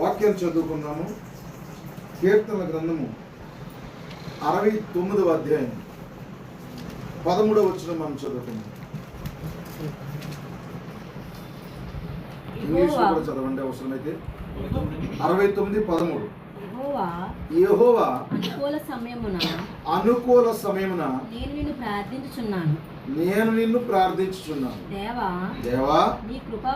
వాక్యాలు చదువుకున్నాము. కీర్తనల గ్రంథము 69వ అధ్యాయం 13వ వచనం మనం చదువుకున్నాం. ఇంగ్లీష్ లో కూడా చదవండి అవసరమైతే. 69:13. యెహోవా అనుకూల సమయమున నేను నిన్ను ప్రార్థించుచున్నాను. దేవా నీ కృపా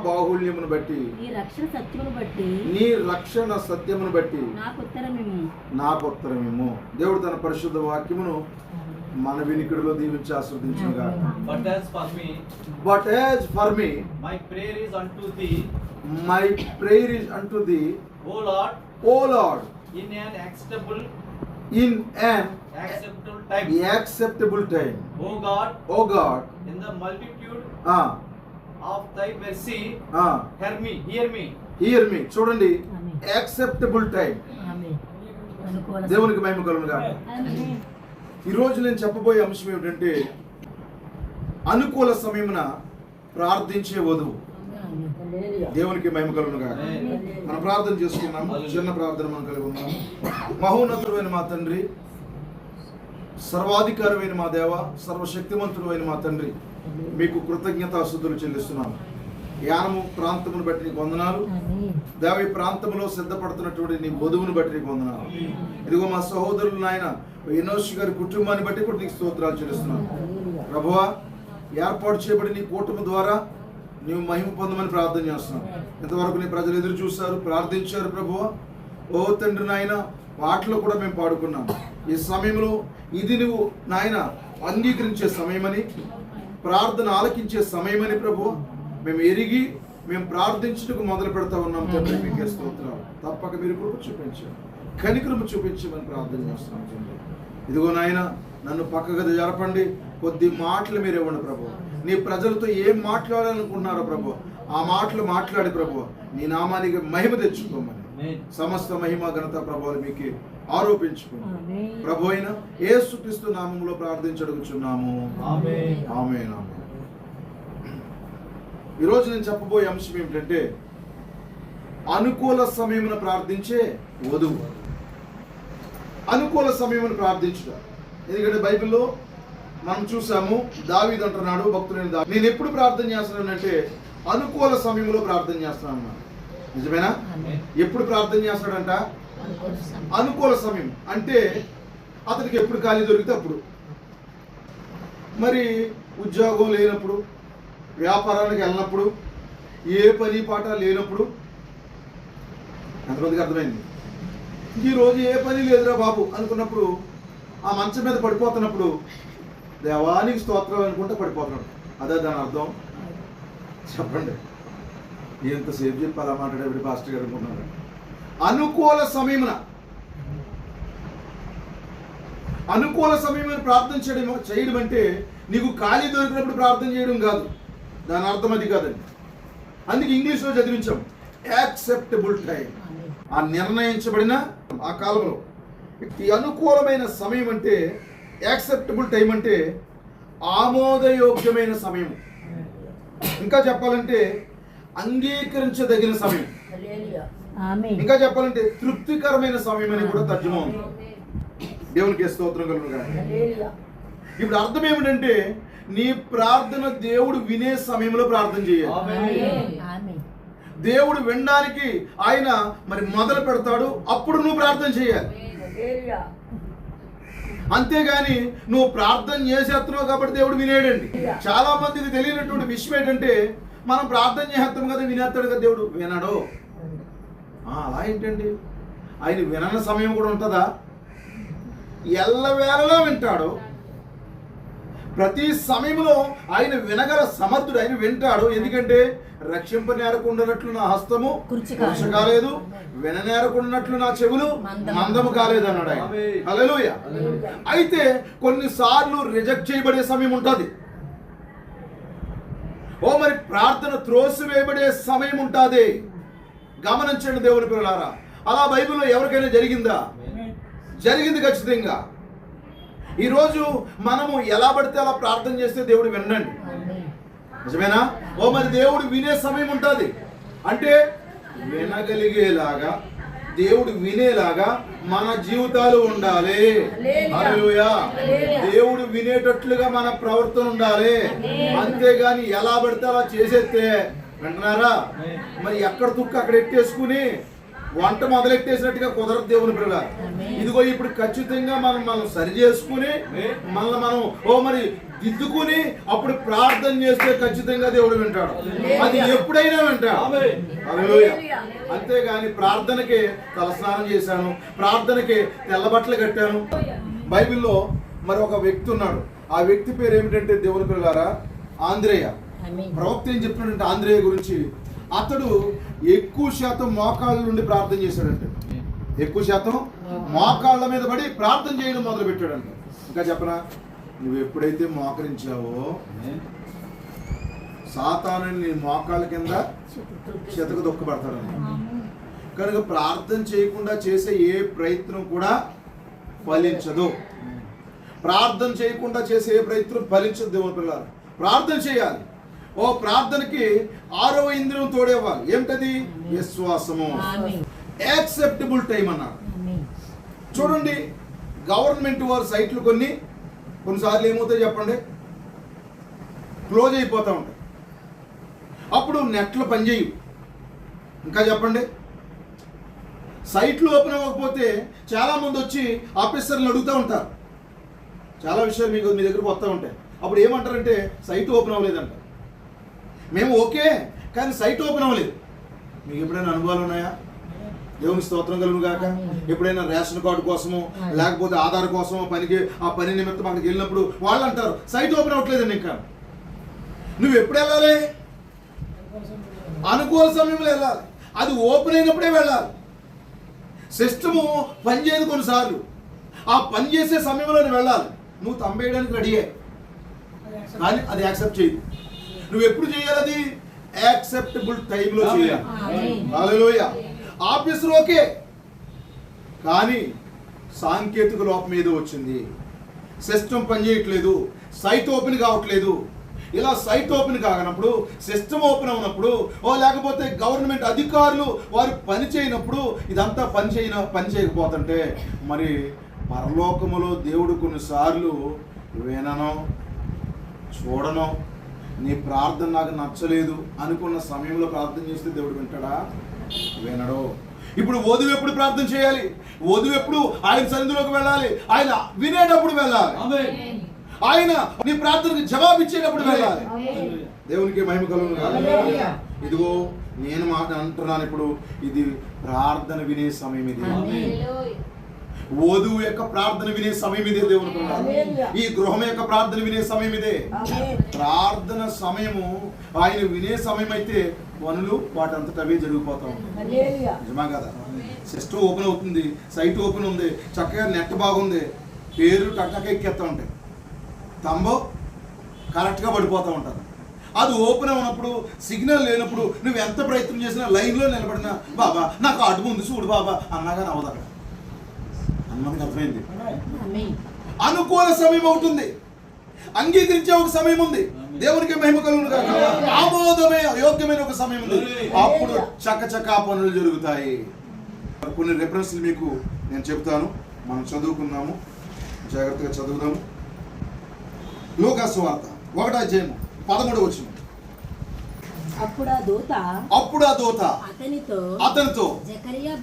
బాహుళ్యమును బట్టి నీ రక్షణ సత్యమును బట్టి నాకు ఉత్తరమిమ్ము. దేవుడు తన పరిశుద్ధ వాక్యమును మన వినికిడిలో దీవించి ఆశీర్వదించునుగా. But as for me my prayer is unto thee, O Lord, in an acceptable time. O God, in the multitude of thy mercy, hear me. చూడండి, యాక్సెప్టబుల్ టైం. దేవునికి మహిమ కలుగునుగా. ఈరోజు నేను చెప్పబోయే అంశం ఏమిటంటే అనుకూల సమయమున ప్రార్థించే వధువు. దేవునికి మహిమ కలుగునుగా. మనం ప్రార్థన చేసుకున్నాము. చిన్న ప్రార్థన మనం కలిగి ఉన్నాము. మహోన్నతుడైన మా తండ్రి, సర్వాధికారమైన మా దేవ, సర్వశక్తిమంతుడైన మా తండ్రి, మీకు కృతజ్ఞతాస్తుతులు చెల్లిస్తున్నాము. యానము ప్రాంతమును బట్టి నీకు వందనాలు. దేవ, ఈ ప్రాంతంలో సిద్ధపడుతున్నటువంటి నీ వధువును బట్టి నీకు వందనాలు. ఇదిగో మా సహోదరులు నాయన ఎనోష్ గారి కుటుంబాన్ని బట్టి కూడా నీకు స్తోత్రాలు చెల్లిస్తున్నాను. ప్రభువా, ఏర్పాటు చేయబడి నీ కూటమి ద్వారా నీవు మహిమ పొందమని ప్రార్థన చేస్తున్నాను. ఇంతవరకు నీ ప్రజలు ఎదురు చూశారు, ప్రార్థించారు. ప్రభువా, ఓ తండ్రి నాయన, పాటలు కూడా మేము పాడుకున్నాము. ఈ సమయంలో ఇది నువ్వు నాయన అంగీకరించే సమయమని, ప్రార్థన ఆలకించే సమయమని ప్రభువా మేము ఎరిగి మేము ప్రార్థించుటకు మొదలు పెడతా ఉన్నాం. తండ్రి, మీకే స్తోత్రాలు. తప్పక మీరు కృప చూపించారు, కనికరము చూపించమని ప్రార్థన చేస్తున్నాం. తండ్రి, ఇదిగో నాయన, నన్ను పక్కగా జరపండి. కొద్ది మాటలు మీరు ఇవ్వండి ప్రభు. నీ ప్రజలతో ఏం మాట్లాడాలనుకుంటున్నారో ప్రభు, ఆ మాటలు మాట్లాడి ప్రభు నీ నామానికి మహిమ తెచ్చుకోమని, సమస్త మహిమ ఘనత ప్రభువులు మీకు ఆరోపించుకోండి. ప్రభు అయిన యేసుక్రీస్తు నామములో ప్రార్థించి అడుగుచున్నాము. ఆమేన్, ఆమేన్. ఈరోజు నేను చెప్పబోయే అంశం ఏమిటంటే అనుకూల సమయమున ప్రార్థించే వధువు. అనుకూల సమయమున ప్రార్థించుట. ఎందుకంటే బైబిల్లో మనం చూసాము, దావీదు అంటున్నాడు, భక్తుడైన దావీదు, నేను ఎప్పుడు ప్రార్థన చేస్తున్నానంటే అనుకూల సమయంలో ప్రార్థన చేస్తున్నాను. నిజమేనా? ఎప్పుడు ప్రార్థన చేస్తాడంట? అనుకూల సమయం అంటే అతనికి ఎప్పుడు ఖాళీ దొరికితే అప్పుడు. మరి ఉద్యోగం లేనప్పుడు, వ్యాపారానికి వెళ్ళినప్పుడు, ఏ పని పాట లేనప్పుడు. ఎంతమందికి అర్థమైంది? ఈరోజు ఏ పని లేదురా బాబు అనుకున్నప్పుడు, ఆ మంచం మీద పడిపోతున్నప్పుడు దేవానికి స్తోత్రం అనుకుంటే పడిపోతున్నాడు. అదే దాని అర్థం. చెప్పండి, ఎంతసేపు చెప్పి అలా మాట్లాడే పాస్టర్ గారు అనుకుంటున్నారు. అనుకూల సమయమున ప్రార్థన చేయడం అంటే నీకు ఖాళీ దొరికినప్పుడు ప్రార్థన చేయడం కాదు. దాని అర్థం అది కాదండి. అందుకే ఇంగ్లీష్లో చదివించాం, యాక్సెప్టబుల్ టైం. ఆ నిర్ణయించబడిన ఆ కాలంలో ఈ అనుకూలమైన సమయం అంటే, యాక్సెప్టబుల్ టైం అంటే ఆమోదయోగ్యమైన సమయం. ఇంకా చెప్పాలంటే అంగీకరించదగిన సమయం. ఇంకా చెప్పాలంటే తృప్తికరమైన సమయం అని కూడా తర్జుమా ఉంది. దేవునికి స్తోత్రం కలుగునుగా. ఇప్పుడు అర్థం ఏమిటంటే నీ ప్రార్థన దేవుడు వినే సమయంలో ప్రార్థన చేయాలి. దేవుడు వినడానికి ఆయన మరి మొదలు పెడతాడు, అప్పుడు నువ్వు ప్రార్థన చేయాలి. అంతేగాని నువ్వు ప్రార్థన చేసేస్తున్నావు కాబట్టి దేవుడు వినేడండి. చాలా మందికి తెలియనటువంటి విషయం ఏంటంటే మనం ప్రార్థన చేస్తాం కదా, వినేస్తాడు కదా దేవుడు. వినడు. అలా ఏంటండి? ఆయన వినని సమయం కూడా ఉంటుందా? ఎల్లవేళలో వింటాడు. ప్రతి సమయంలో ఆయన వినగల సమర్థుడు. ఆయన వింటాడు. ఎందుకంటే రక్షింపనేరకుండానట్లు నా హస్తము కృష కాలేదు, విననేరకుండానట్లు నా చెవులు మందము కాలేదు అన్నాడు ఆయన. హల్లెలూయా. అయితే కొన్నిసార్లు రిజెక్ట్ చేయబడే సమయం ఉంటుంది. మరి ప్రార్థన త్రోసివేయబడే సమయం ఉంటుంది. గమనించండి దేవుని పిల్లలారా. అలా బైబిల్లో ఎవరికైనా జరిగిందా? జరిగింది ఖచ్చితంగా. ఈరోజు మనము ఎలా పడితే అలా ప్రార్థన చేస్తే దేవుడు వినండి. నిజమేనా? మరి దేవుడు వినే సమయం ఉంటుంది. అంటే వినగలిగేలాగా, దేవుడు వినేలాగా మన జీవితాలు ఉండాలి. హల్లెలూయా. దేవుడు వినేటట్లుగా మన ప్రవర్తన ఉండాలి. అంతేగాని ఎలా పడితే అలా చేసేస్తే వింటున్నారా, మరి ఎక్కడ తుక్కు అక్కడ ఎట్టేసుకుని వంట మొదలెట్టేసినట్టుగా కుదరదు దేవుని పిల్ల. ఇదిగో ఇప్పుడు ఖచ్చితంగా మనం సరి చేసుకుని మనం మరి దిద్దుకుని అప్పుడు ప్రార్థన చేస్తే ఖచ్చితంగా దేవుడు వింటాడు. అది ఎప్పుడైనా వింటాడు. హల్లెలూయా. అంతేగాని ప్రార్థనకి తలస్నానం చేశాను, ప్రార్థనకి తెల్లబట్టలు కట్టాను. బైబిల్లో మరి ఒక వ్యక్తి ఉన్నాడు. ఆ వ్యక్తి పేరు ఏమిటంటే దేవుని పిల్లారా, ఆంద్రేయ. ప్రవక్త ఏం చెప్తున్నాడంటే ఆంద్రేయ గురించి, అతడు ఎక్కువ శాతం మోకాళ్ళ నుండి ప్రార్థన చేశాడంటే, ఎక్కువ శాతం మోకాళ్ళ మీద పడి ప్రార్థన చేయడం మొదలు పెట్టాడంట. ఇంకా చెప్పనా, నువ్వు ఎప్పుడైతే మోకరించావో సాతాను నీ మోకాళ్ళ కింద చెతకు దొక్కబడతాడని. కనుక ప్రార్థన చేయకుండా చేసే ఏ ప్రయత్నం కూడా ఫలించదు. ప్రార్థన చేయకుండా చేసే ఏ ప్రయత్నం ఫలించదు. దేవుని పిల్లలు ప్రార్థన చేయాలి. ఓ ప్రార్థనకి 6వ ఇంద్రియం తోడేవ్వాలి. ఏమిటది? విశ్వాసము. యాక్సెప్టబుల్ టైం అన్నారు. చూడండి, గవర్నమెంట్ వారి సైట్లు కొన్నిసార్లు ఏమవుతాయి చెప్పండి, క్లోజ్ అయిపోతూ ఉంటాయి. అప్పుడు నెట్లు పనిచేయవు. ఇంకా చెప్పండి, సైట్లు ఓపెన్ అవ్వకపోతే చాలామంది వచ్చి ఆఫీసర్లు అడుగుతూ ఉంటారు. చాలా విషయాలు మీ దగ్గరకు వస్తూ ఉంటాయి. అప్పుడు ఏమంటారంటే సైట్ ఓపెన్ అవ్వలేదంట. మేము ఓకే, కానీ సైట్ ఓపెన్ అవ్వలేదు. మీకు ఎప్పుడైనా అనుభవాలు ఉన్నాయా? దేవుని స్తోత్రం కలుగును గాక. ఎప్పుడైనా రేషన్ కార్డు కోసమో లేకపోతే ఆధార్ కోసమో ఆ పని నిమిత్తం అక్కడికి వెళ్ళినప్పుడు వాళ్ళు అంటారు సైట్ ఓపెన్ అవ్వట్లేదండి. ఇంకా నువ్వు ఎప్పుడు వెళ్ళాలి? అనుకూల సమయంలో వెళ్ళాలి. అది ఓపెన్ అయినప్పుడే వెళ్ళాలి. సిస్టము పనిచేయదు కొన్నిసార్లు. ఆ పని చేసే సమయంలోనే వెళ్ళాలి. నువ్వు తంబేయడానికి రెడీయే, కానీ అది యాక్సెప్ట్ చేయదు. నువ్వు ఎప్పుడు చేయాలి? అది యాక్సెప్టబుల్ టైంలో చేయాలి. హల్లెలూయా. ఆఫీసులో ఓకే, కానీ సాంకేతిక లోపం ఏదో వచ్చింది, సిస్టమ్ పనిచేయట్లేదు, సైట్ ఓపెన్ కావట్లేదు. ఇలా సైట్ ఓపెన్ కానప్పుడు, సిస్టమ్ ఓపెన్ అవునప్పుడు, లేకపోతే గవర్నమెంట్ అధికారులు వారు పని చేయనప్పుడు, ఇదంతా పని చేయకపోతుంటే మరి పరలోకములో దేవుడు కొన్నిసార్లు వినను చూడను, నీ ప్రార్థన నాకు నచ్చలేదు అనుకున్న సమయంలో ప్రార్థన చేస్తే దేవుడు వింటాడా? వినడు. ఇప్పుడు వధువు ఎప్పుడు ప్రార్థన చేయాలి? వధువు ఎప్పుడు ఆయన సన్నిధిలోకి వెళ్ళాలి? ఆయన వినేటప్పుడు వెళ్ళాలి. ఆయన నీ ప్రార్థనకి జవాబు ఇచ్చేటప్పుడు వెళ్ళాలి. దేవునికి మహిమ కలుగును గాక. ఇదిగో నేను మాట అంటున్నాను, ఇప్పుడు ఇది ప్రార్థన వినే సమయం. ఇది వధువు యొక్క ప్రార్థన వినే సమయం ఇదే. దేవునికి ఈ గృహం యొక్క ప్రార్థన వినే సమయం ఇదే. ప్రార్థన సమయము ఆయన వినే సమయం అయితే పనులు వాటంతట అవే జరిగిపోతా ఉంటాయి. నిజమా కదా? సిస్టమ్ ఓపెన్ అవుతుంది, సైట్ ఓపెన్ ఉంది, చక్కగా నెట్ బాగుంది, పేరు టక్కగా ఎక్కేస్తూ ఉంటాయి, తంబో కరెక్ట్గా పడిపోతూ ఉంటుంది. అది ఓపెన్ అయినప్పుడు, సిగ్నల్ లేనప్పుడు నువ్వు ఎంత ప్రయత్నం చేసినా, లైన్లో నిలబడినా, బాబా నాకు అడ్డు ఉంది చూడు బాబా అన్నాగా నవ్వదు. అక్కడ మనకు అర్థమైంది. అనుకూల సమయం అవుతుంది, అంగీకరించే ఒక సమయం ఉంది. దేవునికి మహిమ కలుగును గాక. ఆమోదమే యోగ్యమైన ఒక సమయం ఉంది. అప్పుడు చకచకా పనులు జరుగుతాయి. కొన్ని రెఫరెన్స్లు మీకు నేను చెప్తాను, మనం చదువుకుందాము, జాగ్రత్తగా చదువుదాము. లూకా సువార్త 1వ అధ్యాయం 13వ వచనం. అప్పుడు ఆ దూత అతనితో జకరియా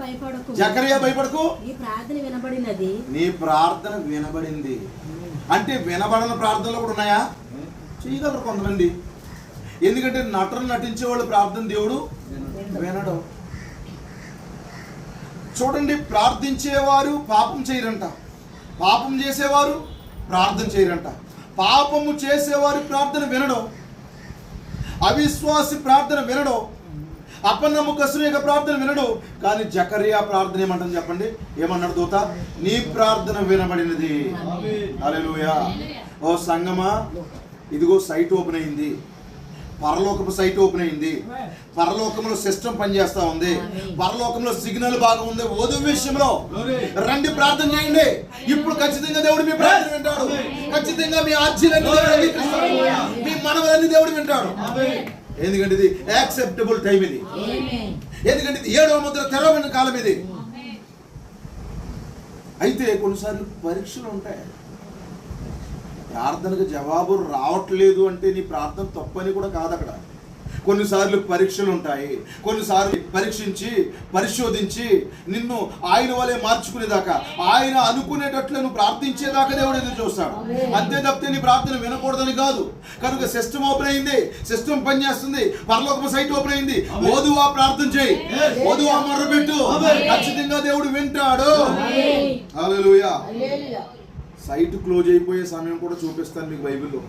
భయపడకు, నీ ప్రార్థన వినబడింది. అంటే వినబడిన ప్రార్థనలు కూడా ఉన్నాయా? చేయగలరు కొంతమంది. ఎందుకంటే నటించే వాళ్ళు ప్రార్థన దేవుడు వినడు. చూడండి, ప్రార్థించేవారు పాపం చేయరంట, పాపం చేసేవారు ప్రార్థన చేయరంట. పాపము చేసేవారు ప్రార్థన వినడం, అవిశ్వాసి ప్రార్థన వినడం, అపనమ్మకస్తుని యొక్క ప్రార్థన వినడు. కానీ జకరియా ప్రార్థన ఏమంటుంది చెప్పండి? ఏమన్నాడు దూత? నీ ప్రార్థన వినబడినది. హల్లెలూయా. ఓ సంగమా, ఇదిగో సైట్ ఓపెన్ అయింది, పరలోకపు సైట్ ఓపెన్ అయింది, పరలోకంలో సిస్టమ్ పనిచేస్తా ఉంది, పరలోకంలో సిగ్నల్ బాగా ఉంది. వధువు విషయంలో రండి ప్రార్థన చేయండి. ఇప్పుడు ఖచ్చితంగా దేవుడు మీ ప్రార్థన వింటాడు. ఖచ్చితంగా మీ ఆర్జీలన్నీ, మీ మనవలన్నీ దేవుడు వింటాడు. ఎందుకంటే ఇది యాక్సెప్టబుల్ టైం ఇది. ఎందుకంటే ఇది 7వ ముద్ర తెరవబడిన కాలం ఇది. అయితే కొన్నిసార్లు పరీక్షలు ఉంటాయి. ప్రార్థనకు జవాబు రావట్లేదు అంటే నీ ప్రార్థన తప్పని కూడా కాదు. అక్కడ కొన్నిసార్లు పరీక్షలు ఉంటాయి. కొన్నిసార్లు పరీక్షించి పరిశోధించి నిన్ను ఆయన వలె మార్చుకునేదాకా, ఆయన అనుకునేటట్లు నువ్వు ప్రార్థించేదాకా దేవుడు ఎదురు చూస్తాడు. అంతే తప్పితే నీ ప్రార్థన వినకూడదని కాదు. కనుక సిస్టమ్ ఓపెన్ అయింది, సిస్టమ్ పనిచేస్తుంది, పరలోకపు సైట్ ఓపెన్ అయింది. ఓదువా ప్రార్థన చేయి, ఓదువా మొర్రపెట్టు, ఖచ్చితంగా దేవుడు వింటాడు. హల్లెలూయా. సైట్ క్లోజ్ అయిపోయే సమయం కూడా చూపిస్తాను మీకు బైబిల్లో.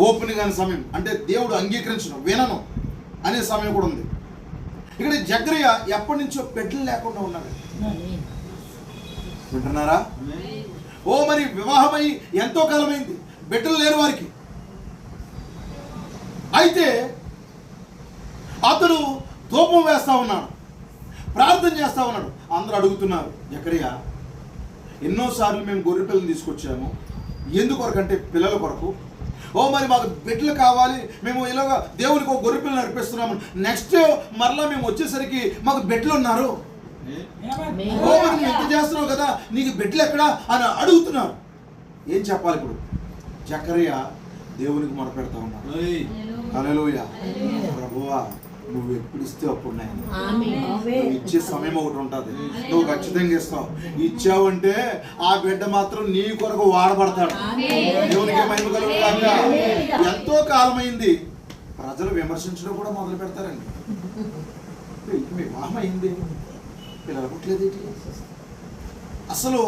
ఓపెన్ కాని సమయం అంటే దేవుడు అంగీకరించను, వినను అనే సమయం కూడా ఉంది. ఇక్కడ జకరియా ఎప్పటి నుంచో బిడ్డలు లేకుండా ఉన్నాడు. వింటున్నారా? ఓ మరి వివాహమై ఎంతో కాలమైంది, బిడ్డలు లేరు వారికి. అయితే అతడు ధూపం వేస్తా ఉన్నాడు, ప్రార్థన చేస్తా ఉన్నాడు. అందరూ అడుగుతున్నారు, జకరియా ఎన్నోసార్లు మేము గొర్రె పిల్లల్ని తీసుకొచ్చాము, ఎందుకొరకంటే పిల్లల కొరకు. ఓ మరి మాకు బిడ్డలు కావాలి, మేము ఇలాగ దేవునికి ఒక గొర్రె పిల్లలు నడిపిస్తున్నాము. నెక్స్ట్ మరలా మేము వచ్చేసరికి మాకు బిడ్డలు ఉన్నారు. ఓ మరి నువ్వు ఎంత చేస్తున్నావు కదా, నీకు బిడ్డలు ఎక్కడా అని అడుగుతున్నారు. ఏం చెప్పాలి ఇప్పుడు? జకరియా దేవునికి మొరపెడతా ఉన్నాడు. హల్లెలూయా. ప్రభువా నువ్వు ఎప్పుడు ఇస్తే అప్పుడు నువ్వు ఇచ్చే సమయం ఒకటి ఉంటుంది, నువ్వు ఖచ్చితంగా ఇస్తావు. ఇచ్చావంటే ఆ బిడ్డ మాత్రం నీ కొరకు వాడబడతాడు. దేవునికి మహిమ కలుగుగాక. ఎంతో కాలమైంది, ప్రజలు విమర్శించడం కూడా మొదలు పెడతారండి. వివాహం అయింది, పిల్లలు పుట్టలేదు. అసలు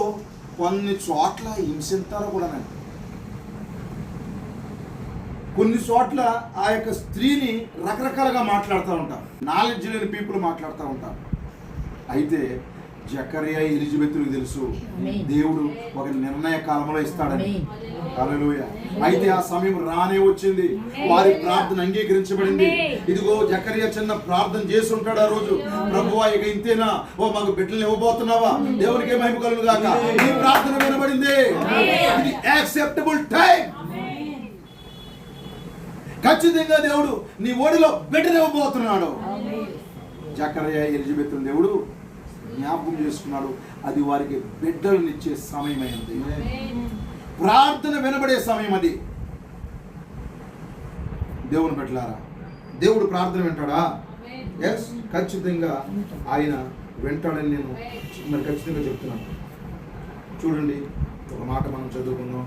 కొన్ని చోట్ల హింసిస్తారో కూడానండి. కొన్ని చోట్ల ఆ యొక్క స్త్రీని రకరకాలుగా మాట్లాడుతూ ఉంటారు, నాలెడ్జ్ లేని పీపుల్ మాట్లాడుతూ ఉంటారు. అయితే జకరియా ఎలిజబెత్తులకు తెలుసు దేవుడు ఒక నిర్ణయ కాలంలో ఇస్తాడని. హల్లెలూయా. అయితే ఆ సమయం రానే వచ్చింది, వారి ప్రార్థన అంగీకరించబడింది. ఇదిగో జకరియా చిన్న ప్రార్థన చేసి ఉంటాడు ఆ రోజు. ప్రభువా ఇక ఇంతేనా, ఓ మాకు బిడ్డలు ఇవ్వబోతున్నావా, దేవునికి మహిమ కలుగును గాక. నీ ప్రార్థన వినబడింది. ఇది యాక్సెప్టబుల్ టైం. ఖచ్చితంగా దేవుడు నీ ఓడిలో బిడ్డనివ్వబోతున్నాడు. జకరియా ఎలిజబెత్ దేవుడు జ్ఞాపకం చేసుకున్నాడు. అది వారికి బిడ్డలనిచ్చే సమయమైంది, ప్రార్థన వినబడే సమయం అది. దేవుని బిడ్డలారా, దేవుడు ప్రార్థన వింటాడా? ఎస్, ఖచ్చితంగా ఆయన వింటాడని నేను మరి ఖచ్చితంగా చెప్తున్నాను. చూడండి, ఒక మాట మనం చదువుకుందాం.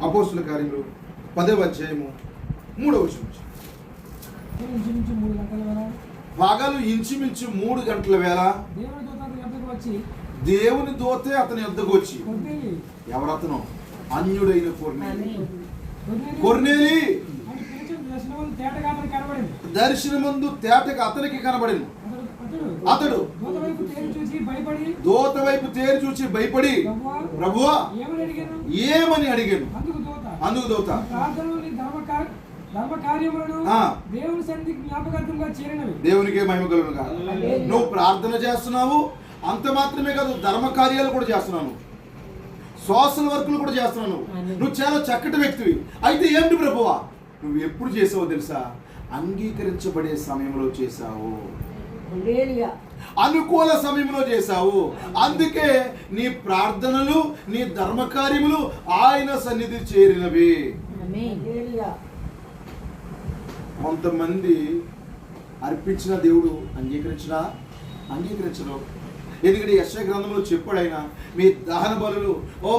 అపోస్తుల కార్యములు 10వ అధ్యాయము 3వ వచనం. పగలు ఇంచుమించు 3 గంటల వేళ దేవుని దూతే అతని యొద్దకు వచ్చి, ఎవరతను? అన్యుడైన కొర్నేలి దర్శనమందు తేటగా అతనికి కనబడింది. అతడు దూత వైపు తేరి చూచి భయపడి, ప్రభువా ఏమని అడిగాను. అందుకు దూత, దేవునికే మహిమ కలుగును గాక. నువ్వు ప్రార్థన చేస్తున్నావు, అంత మాత్రమే కాదు, ధర్మ కార్యాలు కూడా చేస్తున్నాను, సోషల్ వర్క్లు కూడా చేస్తున్నాను. నువ్వు చాలా చక్కటి వ్యక్తివి. అయితే ఏమిటి ప్రభువా? నువ్వు ఎప్పుడు చేసావో తెలుసా? అంగీకరించబడే సమయంలో చేశావు, అనుకూల సమయంలో చేశావు. అందుకే నీ ప్రార్థనలు, నీ ధర్మ కార్యములు ఆయన సన్నిధి చేరినవి. కొంతమంది అర్పించిన దేవుడు అంగీకరించడు. ఎందుకంటే యెషయా గ్రంథంలో చెప్పాడు ఆయన, మీ దహన బలులు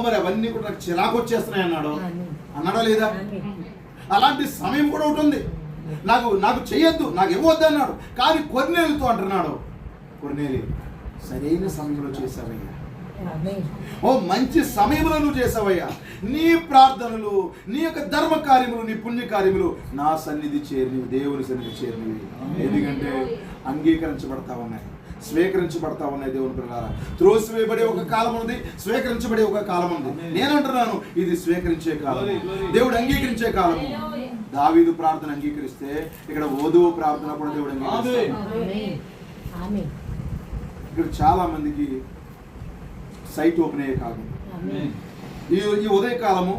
మరి అవన్నీ కూడా నాకు చిరాకు వచ్చేస్తున్నాయి అన్నాడా లేదా? అలాంటి సమయం కూడా ఉంటుంది. నాకు చెయ్యొద్దు, నాకు ఇవ్వద్దు అన్నాడు. కానీ కొర్నేలితో అంటున్నాడు, కొర్నేలి సరైన సమయంలో చేశావయ్యా, మంచి సమయంలో నువ్వు చేసావయ్యా. నీ ప్రార్థనలు, నీ యొక్క ధర్మ కార్యములు, నీ పుణ్య కార్యములు నా సన్నిధి చేరినవి, దేవుని సన్నిధి చేరినవి. ఎందుకంటే అంగీకరించబడతా ఉన్నాయి, స్వీకరించబడతా ఉన్నాయి. దేవుని పిల్లలారా, త్రోసివేయబడే ఒక కాలం ఉంది, స్వీకరించబడే ఒక కాలం ఉంది. నేనంటున్నాను, ఇది స్వీకరించే కాలం, దేవుడు అంగీకరించే కాలము. దావీదు ప్రార్థన అంగీకరిస్తే ఇక్కడ వధువు ప్రార్థన కూడా దేవుడు అంగీకరిస్తాడు. ఇక్కడ చాలా మందికి సైట్ ఓపెన్ అయ్యే కాలం ఈ ఉదయ కాలము.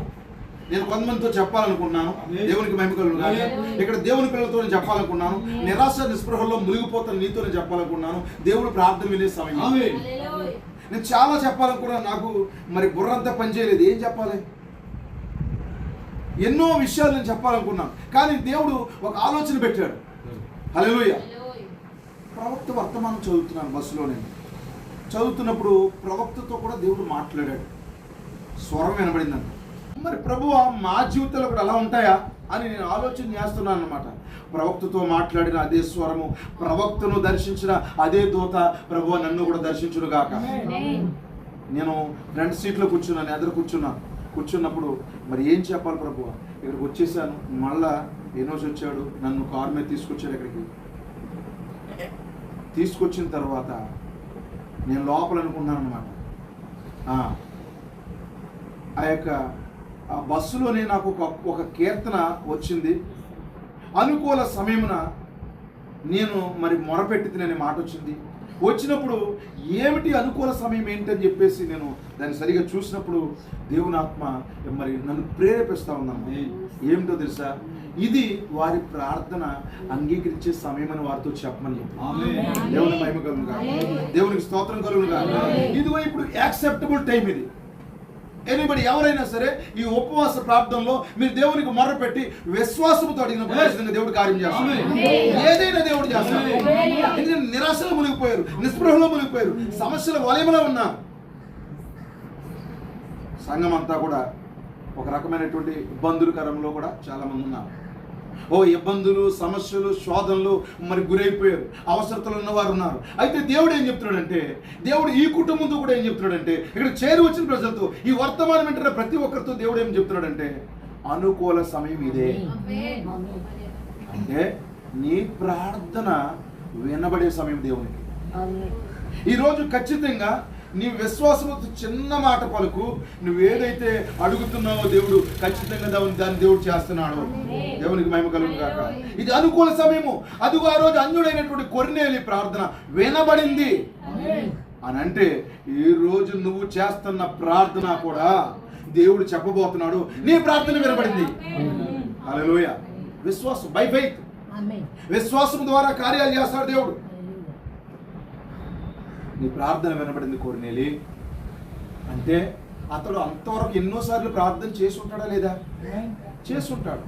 నేను కొంతమందితో చెప్పాలనుకున్నాను, దేవునికి మహిమ కలుగును గాక. ఇక్కడ దేవుని పిల్లలతో నేను చెప్పాలనుకున్నాను, నిరాశ నిస్పృహల్లో మునిగిపోతాను నీతో నేను చెప్పాలనుకున్నాను. దేవుడు ప్రార్థన వినే సమయం. నేను చాలా చెప్పాలనుకున్నాను, నాకు మరి బుర్రంతా పనిచేయలేదు. ఏం చెప్పాలి? ఎన్నో విషయాలు నేను చెప్పాలనుకున్నాను, కానీ దేవుడు ఒక ఆలోచన పెట్టాడు. హల్లెలూయా. ప్రవక్త వర్తమానం చదువుతున్నాను బస్సులో. నేను చదువుతున్నప్పుడు ప్రవక్తతో కూడా దేవుడు మాట్లాడాడు. స్వరం వినబడిందంట. మరి ప్రభువా మా జీవితాలు కూడా అలా ఉంటాయా అని నేను ఆలోచన చేస్తున్నాను అనమాట. ప్రవక్తతో మాట్లాడిన అదే స్వరము, ప్రవక్తను దర్శించిన అదే దూత ప్రభువా నన్ను కూడా దర్శించును గాక. నేను ఫ్రంట్ సీట్లో కూర్చున్నాను, ఎదురు కూర్చున్నప్పుడు మరి ఏం చెప్పాలి ప్రభువా, ఇక్కడికి వచ్చేసాను. మళ్ళా ఎనోజ్ వచ్చాడు, నన్ను కారు మీద తీసుకొచ్చాడు. ఇక్కడికి తీసుకొచ్చిన తర్వాత నేను లోపల అనుకున్నాను అనమాట. ఆ యొక్క ఆ బస్సులోనే నాకు ఒక కీర్తన వచ్చింది. అనుకూల సమయమున నేను మరి మొరపెట్టి తినే మాట వచ్చినప్పుడు ఏమిటి అనుకూల సమయం ఏంటని చెప్పేసి నేను దాన్ని సరిగా చూసినప్పుడు దేవుని ఆత్మ మరి నన్ను ప్రేరేపిస్తూ ఉన్నాను. ఏమిటో తెలుసా, ఇది వారి ప్రార్థన అంగీకరించే సమయం అని వారితో చెప్పమని చెప్పి. దేవుని మహిమ కలుగును గాక, దేవునికి స్తోత్రం కలుగును గాక. ఇదిగో ఇప్పుడు యాక్సెప్టబుల్ టైం ఇది. ఎనీబడి ఎవరైనా సరే ఈ ఉపవాస ప్రార్థనలో మీరు దేవునికి మొర్రపెట్టి విశ్వాసంతో అడిగినప్పుడు దేవుడు కార్యం చేస్తాడు. ఏదైనా దేవుడు చేస్తాడు. ఎందుకంటే నిరాశలో మునిగిపోయారు, నిస్పృహలో మునిగిపోయారు, సమస్యల వలయంలో ఉన్నారు. సంఘం అంతా కూడా ఒక రకమైనటువంటి ఇబ్బందులకరంలో కూడా చాలా మంది ఉన్నారు. ఇబ్బందులు, సమస్యలు, శోధనలు మరి గురైపోయారు, అవసరతలు ఉన్నవారు ఉన్నారు. అయితే దేవుడు ఏం చెప్తున్నాడంటే, దేవుడు ఈ కుటుంబంతో కూడా ఏం చెప్తున్నాడంటే, ఇక్కడ చేరి వచ్చిన ప్రజలతో ఈ వర్తమానం వింటున్న ప్రతి ఒక్కరితో దేవుడు ఏం చెప్తున్నాడంటే, అనుకూల సమయం ఇదే. అంటే నీ ప్రార్థన వినబడే సమయం దేవునికి. ఈరోజు ఖచ్చితంగా నీ విశ్వాసంతో చిన్న మాట పలుకు, నువ్వు ఏదైతే అడుగుతున్నావో దేవుడు ఖచ్చితంగా దాన్ని దేవుడు చేస్తున్నాడు. దేవునికి మహిమ కలుగును గాక. ఇది అనుకూల సమయము. అదిగో ఆ రోజు అన్యుడైనటువంటి కొర్నేలి ప్రార్థన వినబడింది అని అంటే, ఈ రోజు నువ్వు చేస్తున్న ప్రార్థన కూడా దేవుడు చెప్పబోతున్నాడు, నీ ప్రార్థన వినబడింది. హల్లెలూయా. విశ్వాసం, బై ఫెయిత్, విశ్వాసం ద్వారా కార్యాలు చేస్తాడు దేవుడు. నీ ప్రార్థన వినబడింది కొర్నేలి అంటే అతడు అంతవరకు ఎన్నోసార్లు ప్రార్థన చేసి ఉంటాడా లేదా? చేసి ఉంటాడు.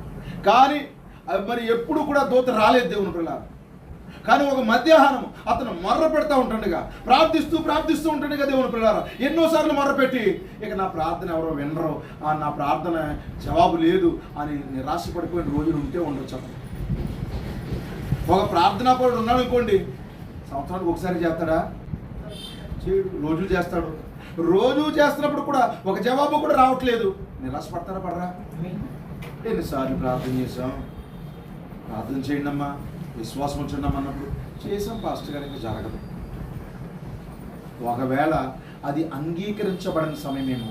కానీ మరి ఎప్పుడు కూడా దూత రాలేదు దేవుని పిల్లలు. కానీ ఒక మధ్యాహ్నం అతను మొర్ర పెడతా ఉంటాడుగా, ప్రార్థిస్తూ ఉంటాడుగా దేవుని పిల్లలు. ఎన్నోసార్లు మొర్రపెట్టి ఇక నా ప్రార్థన ఎవరో వినరో, నా ప్రార్థన జవాబు లేదు అని నిరాశ పడిపోయిన రోజులు ఉంటే ఉండొచ్చు. అతను ఒక ప్రార్థనా పరుడు ఉన్నాడు అనుకోండి, సంవత్సరానికి ఒకసారి చేస్తాడా? రోజు చేస్తాడు. రోజు చేస్తున్నప్పుడు కూడా ఒక జవాబు కూడా రావట్లేదు. నిరాశపడతారా పడరా? ఎన్నిసార్లు ప్రార్థన చేసాం, ప్రార్థన చేయండి అమ్మా, విశ్వాసం ఉంచండి అన్నప్పుడు చేసాం పాస్టర్ గారు, ఇంకా జరగదు. ఒకవేళ అది అంగీకరించబడిన సమయమేమో.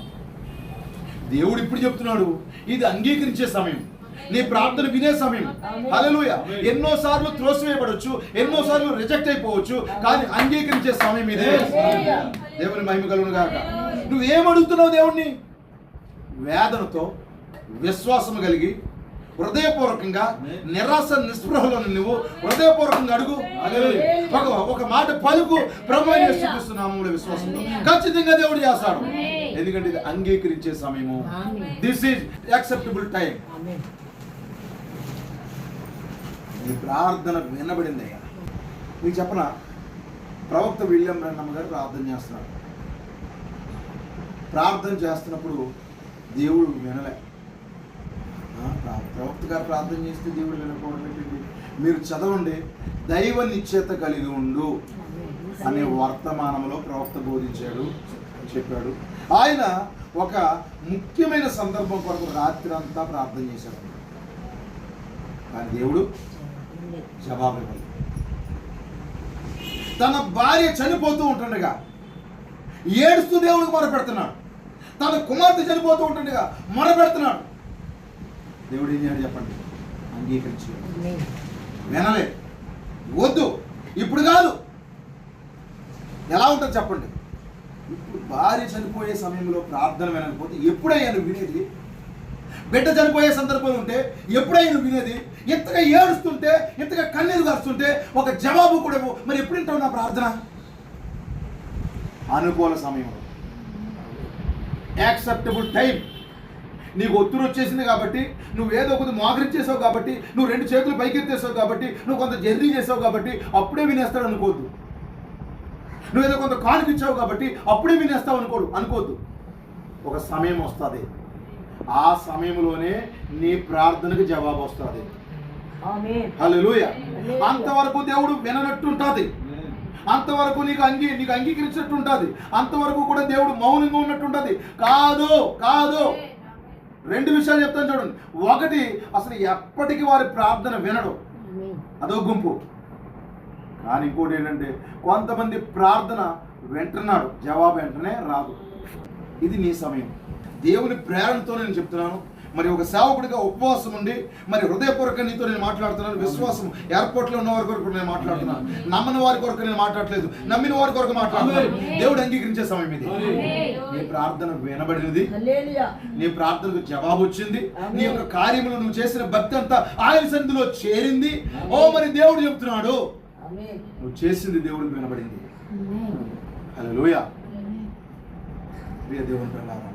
దేవుడు ఇప్పుడు చెప్తున్నాడు, ఇది అంగీకరించే సమయం, నీ ప్రార్థన వినే సమయం. హల్లెలూయా. ఎన్నోసార్లు త్రోసివేయబడొచ్చు, ఎన్నోసార్లు రిజెక్ట్ అయిపోవచ్చు, కానీ అంగీకరించే సమయం ఇదే. దేవుని మహిమ కలుగును గాక. నువ్వేమడుగుతున్నావు దేవుణ్ణి? వేదనతో, విశ్వాసం కలిగి, హృదయపూర్వకంగా, నిరాశ నిస్పృహలో నువ్వు హృదయపూర్వకంగా అడుగు. ఒక మాట పలుకు, ప్రభువైన యేసుక్రీస్తు నామములో విశ్వాసంతో ఖచ్చితంగా దేవుడు చేస్తాడు. ఎందుకంటే ఇది అంగీకరించే సమయము. This is acceptable time. నీ ప్రార్థన వినబడింది అయ్యా. మీకు చెప్పనా, ప్రవక్త విలియం బ్రాన్హమ్ గారు ప్రార్థన చేస్తున్నాడు. ప్రార్థన చేస్తున్నప్పుడు దేవుడు వినలే. ప్రవక్త గారు ప్రార్థన చేస్తే దేవుడు వినకపోవడం ఏంటి? మీరు చదవండి, దైవ నిశ్చయత కలిగి ఉండు అనే వర్తమానంలో ప్రవక్త బోధించాడు, చెప్పాడు. ఆయన ఒక ముఖ్యమైన సందర్భం కొరకు రాత్రి అంతా ప్రార్థన చేశాడు. కానీ దేవుడు జవాబు ఇవ్వలేదు. తన భార్య చనిపోతూ ఉంటుండగా ఏడుస్తూ దేవుడికి మొరపెడుతున్నాడు. తన కుమార్తె చనిపోతూ ఉంటుండగా మొరపెడుతున్నాడు. దేవుడు ఏం చేయాలి చెప్పండి? అంగీకరించి వినలే. వద్దు, ఇప్పుడు కాదు. ఎలా ఉంటుంది చెప్పండి? ఇప్పుడు భార్య చనిపోయే సమయంలో ప్రార్థన వినకపోతే ఎప్పుడయ్యా నువ్వు వినేది? బిడ్డ చనిపోయే సందర్భాలు ఉంటే ఎప్పుడైనా నువ్వు వినేది? ఇంతగా ఏడుస్తుంటే, ఇంతగా కన్నీరు గారుస్తుంటే ఒక జవాబు కూడా ఇవ్వు. మరి ఎప్పుడు వింటావు నా ప్రార్థన? అనుకూల సమయంలో, యాక్సెప్టబుల్ టైం. నీకు ఒత్తిడి వచ్చేసింది కాబట్టి, నువ్వు ఏదో కొద్ది మోకరించేసావు కాబట్టి, నువ్వు 2 చేతులు పైకెత్తేసావు కాబట్టి, నువ్వు కొంత జర్నీ చేసావు కాబట్టి అప్పుడే వినేస్తాడు అనుకోవద్దు. నువ్వేదో కొంత కానుకిచ్చావు కాబట్టి అప్పుడే వినేస్తావు అనుకోవద్దు. ఒక సమయం వస్తుంది, ఆ సమయంలోనే నీ ప్రార్థనకు జవాబు వస్తుంది. హల్లెలూయా. అంతవరకు దేవుడు విననట్టుంటుంది, అంతవరకు నీకు అంగీకరించినట్టు ఉంటుంది, అంతవరకు కూడా దేవుడు మౌనంగా ఉన్నట్టు ఉంటుంది. కాదు కాదు, 2 విషయాలు చెప్తాను చూడండి. ఒకటి, అసలు ఎప్పటికీ వారి ప్రార్థన వినడు, అదో గుంపు. కానీ ఇంకోటి ఏంటంటే, కొంతమంది ప్రార్థన వింటున్నాడు, జవాబు వెంటనే రాదు. ఇది నీ సమయం. దేవుని ప్రేరణతో నేను చెప్తున్నాను. మరి ఒక సేవకుడిగా ఉపవాసం ఉండి, మరి హృదయపూర్వక నీతో నేను మాట్లాడుతున్నాను. విశ్వాసం ఎయిర్పోర్ట్లో ఉన్న వారి కొరకు నేను మాట్లాడుతున్నాను. నమ్మని వారి కొరకు నేను మాట్లాడలేదు, నమ్మిన వారి కొరకు మాట్లాడుతున్నాను. దేవుడు అంగీకరించే సమయం ఇది. నీ ప్రార్థన వినబడినది, నీ ప్రార్థనకు జవాబు వచ్చింది, నీ యొక్క కార్యములు నువ్వు చేసిన భక్తి అంతా ఆయన సన్నిధిలో చేరింది. ఓ మరి దేవుడు చెప్తున్నాడు, నువ్వు చేసింది దేవుడికి వినబడింది. హల్లెలూయా. ప్రియ దేవుని పిల్లలారా,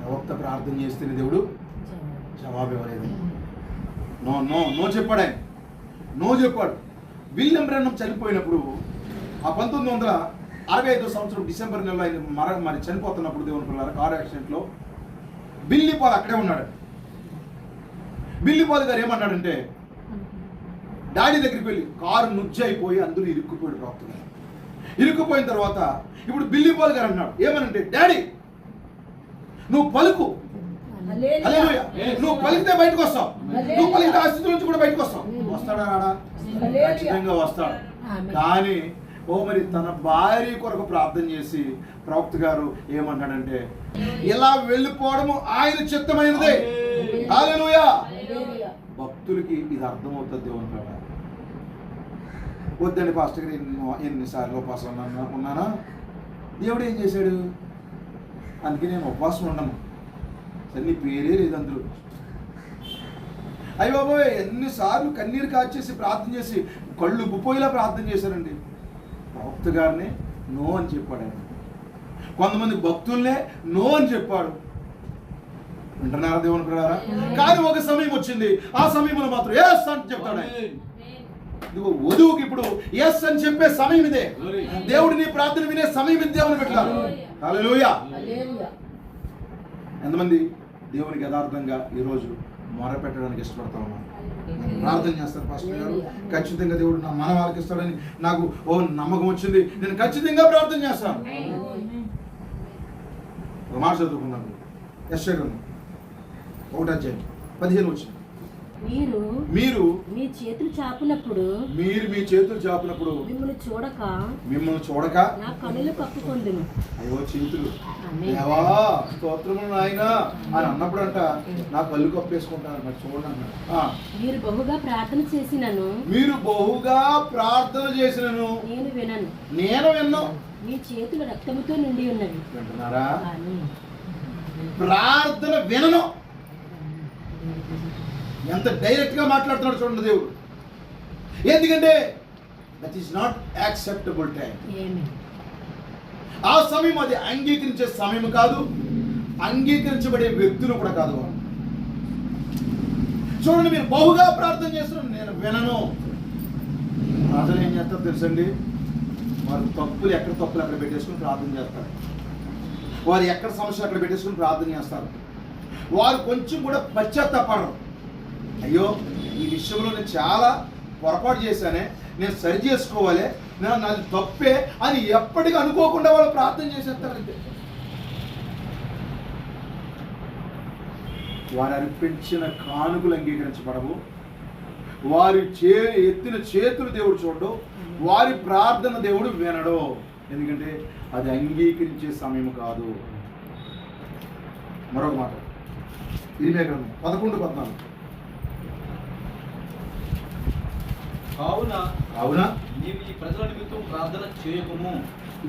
ప్రవక్త ప్రార్థన చేస్తేనే దేవుడు జవాబు ఇవ్వలేదు. నో నో నో చెప్పాడు ఆయన, నో చెప్పాడు. విలియం బ్రెన్హం చనిపోయినప్పుడు, ఆ 1965 సంవత్సరం డిసెంబర్ నెలలో ఆయన మరి చనిపోతున్నప్పుడు దేవుని పిల్లలారా, కారు యాక్సిడెంట్లో బిల్లీ పాల్ అక్కడే ఉన్నాడు. బిల్లీ పాల్ గారు ఏమన్నాడంటే, డాడీ దగ్గరికి వెళ్ళి కారు నుజ్జు అయిపోయి అందులో ఇరుక్కుపోయాడు ప్రవక్త గారు. ఇరుక్కుపోయిన తర్వాత ఇప్పుడు బిల్లీ పాల్ గారు అన్నాడు ఏమనంటే, డాడీ నువ్వు పలుకు, హల్లెలూయా, నువ్వు పలికితే బయటకు వస్తావు, నువ్వు పలికితే ఆ స్థితి నుంచి కూడా బయటకు వస్తావు. వస్తాడా రాడా? ఖచ్చితంగా వస్తాడు. కానీ మరి తన భార్య కొరకు ప్రార్థన చేసి ప్రవక్త గారు ఏమన్నాడంటే, ఇలా వెళ్ళిపోవడము ఆయన చిత్తమైనదే. హల్లెలూయా. భక్తులకి ఇది అర్థమవుతుంది. దేవుని కాడ వద్దని పాస్టర్ గారు ఎన్నిసార్లు ఉపవాసం ఉన్నానా? దేవుడు ఏం చేశాడు? అందుకే నేను ఉపవాసం ఉండను. సరే, నీ పేరే లేదు అందులో. అయ్య బాబోయ్, ఎన్నిసార్లు కన్నీరు కాచేసి ప్రార్థన చేసి కళ్ళు ఉబ్బిపోయేలా ప్రార్థన చేశారండి. ప్రవక్త గారిని నో అని చెప్పాడు ఆయన. కొంతమంది భక్తుల్నే నో అని చెప్పాడు. వింటున్నారా దేవుని పిల్లలారా? కానీ ఒక సమయం వచ్చింది, ఆ సమయంలో మాత్రం ఎస్ అని చెప్తాడు ఆయన. ఇదిగో వధువుకి ఇప్పుడు ఎస్ అని చెప్పే సమయం ఇదే. దేవుడు నీ ప్రార్థన వినే సమయం ఇది. దేవుని పెట్టారు. హల్లెలూయా. ఎంతమంది దేవునికి యథార్థంగా ఈరోజు మొర పెట్టడానికి ఇష్టపడతా ఉన్నారు? ప్రార్థన చేస్తారు పాస్టర్ గారు, ఖచ్చితంగా దేవుడు నా మనవాళ్ళకి ఇస్తాడని నాకు నమ్మకం వచ్చింది, నేను ఖచ్చితంగా ప్రార్థన చేస్తాను. ఒక మాట చదువుకున్నాను, యెషయా గ్రంథం 1:15 వచ్చింది. మీరు మీ చేతులు చాపినప్పుడు మిమ్మల్ని చూడక నా కనులు కప్పుకొందును. అయ్యో చేతులు, దేవా స్తోత్రము నాయనా అని అన్నప్పుడంట నా కళ్ళు కప్పేసుకుంటాను. మరి చూడండి అన్నాడు. మీరు బహుగా ప్రార్థన చేసినను నేను విన్ను. మీ చేతులు రక్తముతో నిండి ఉన్నవి. వింటున్నారా? ప్రార్థన వినను. ఎంత డైరెక్ట్ గా మాట్లాడుతున్నాడు చూడండి దేవుడు. ఎందుకంటే that is not acceptable time. ఆ సమయం అది అంగీకరించే సమయం కాదు, అంగీకరించబడే వ్యక్తులు కూడా కాదు. చూడండి, మీరు బహుగా ప్రార్థన చేస్తున్నారు, నేను వినను. ప్రజలు ఏం చేస్తారో తెలుసండి, వారు తప్పులు అక్కడ పెట్టేసుకుని ప్రార్థన చేస్తారు. వారు ఎక్కడ సమస్యలు అక్కడ పెట్టేసుకుని ప్రార్థన చేస్తారు. వారు కొంచెం కూడా పశ్చాత్తాపడరు. అయ్యో, ఈ విషయంలో నేను చాలా పొరపాటు చేశానే, నేను సరి చేసుకోవాలి, నాది తప్పే అని ఎప్పటికీ అనుకోకుండా వాళ్ళు ప్రార్థన చేసేస్తారంటే వారు అర్పించిన కానుకలు అంగీకరించబడవు. వారి ఎత్తిన చేతులు దేవుడు చూడడు. వారి ప్రార్థన దేవుడు వినడు. ఎందుకంటే అది అంగీకరించే సమయం కాదు. మరొక మాట, ఇరిమియా గ్రంథం 11:14. కావున కావున నీవు ఈ ప్రజల నిమిత్తం ప్రార్థన చేయకుము.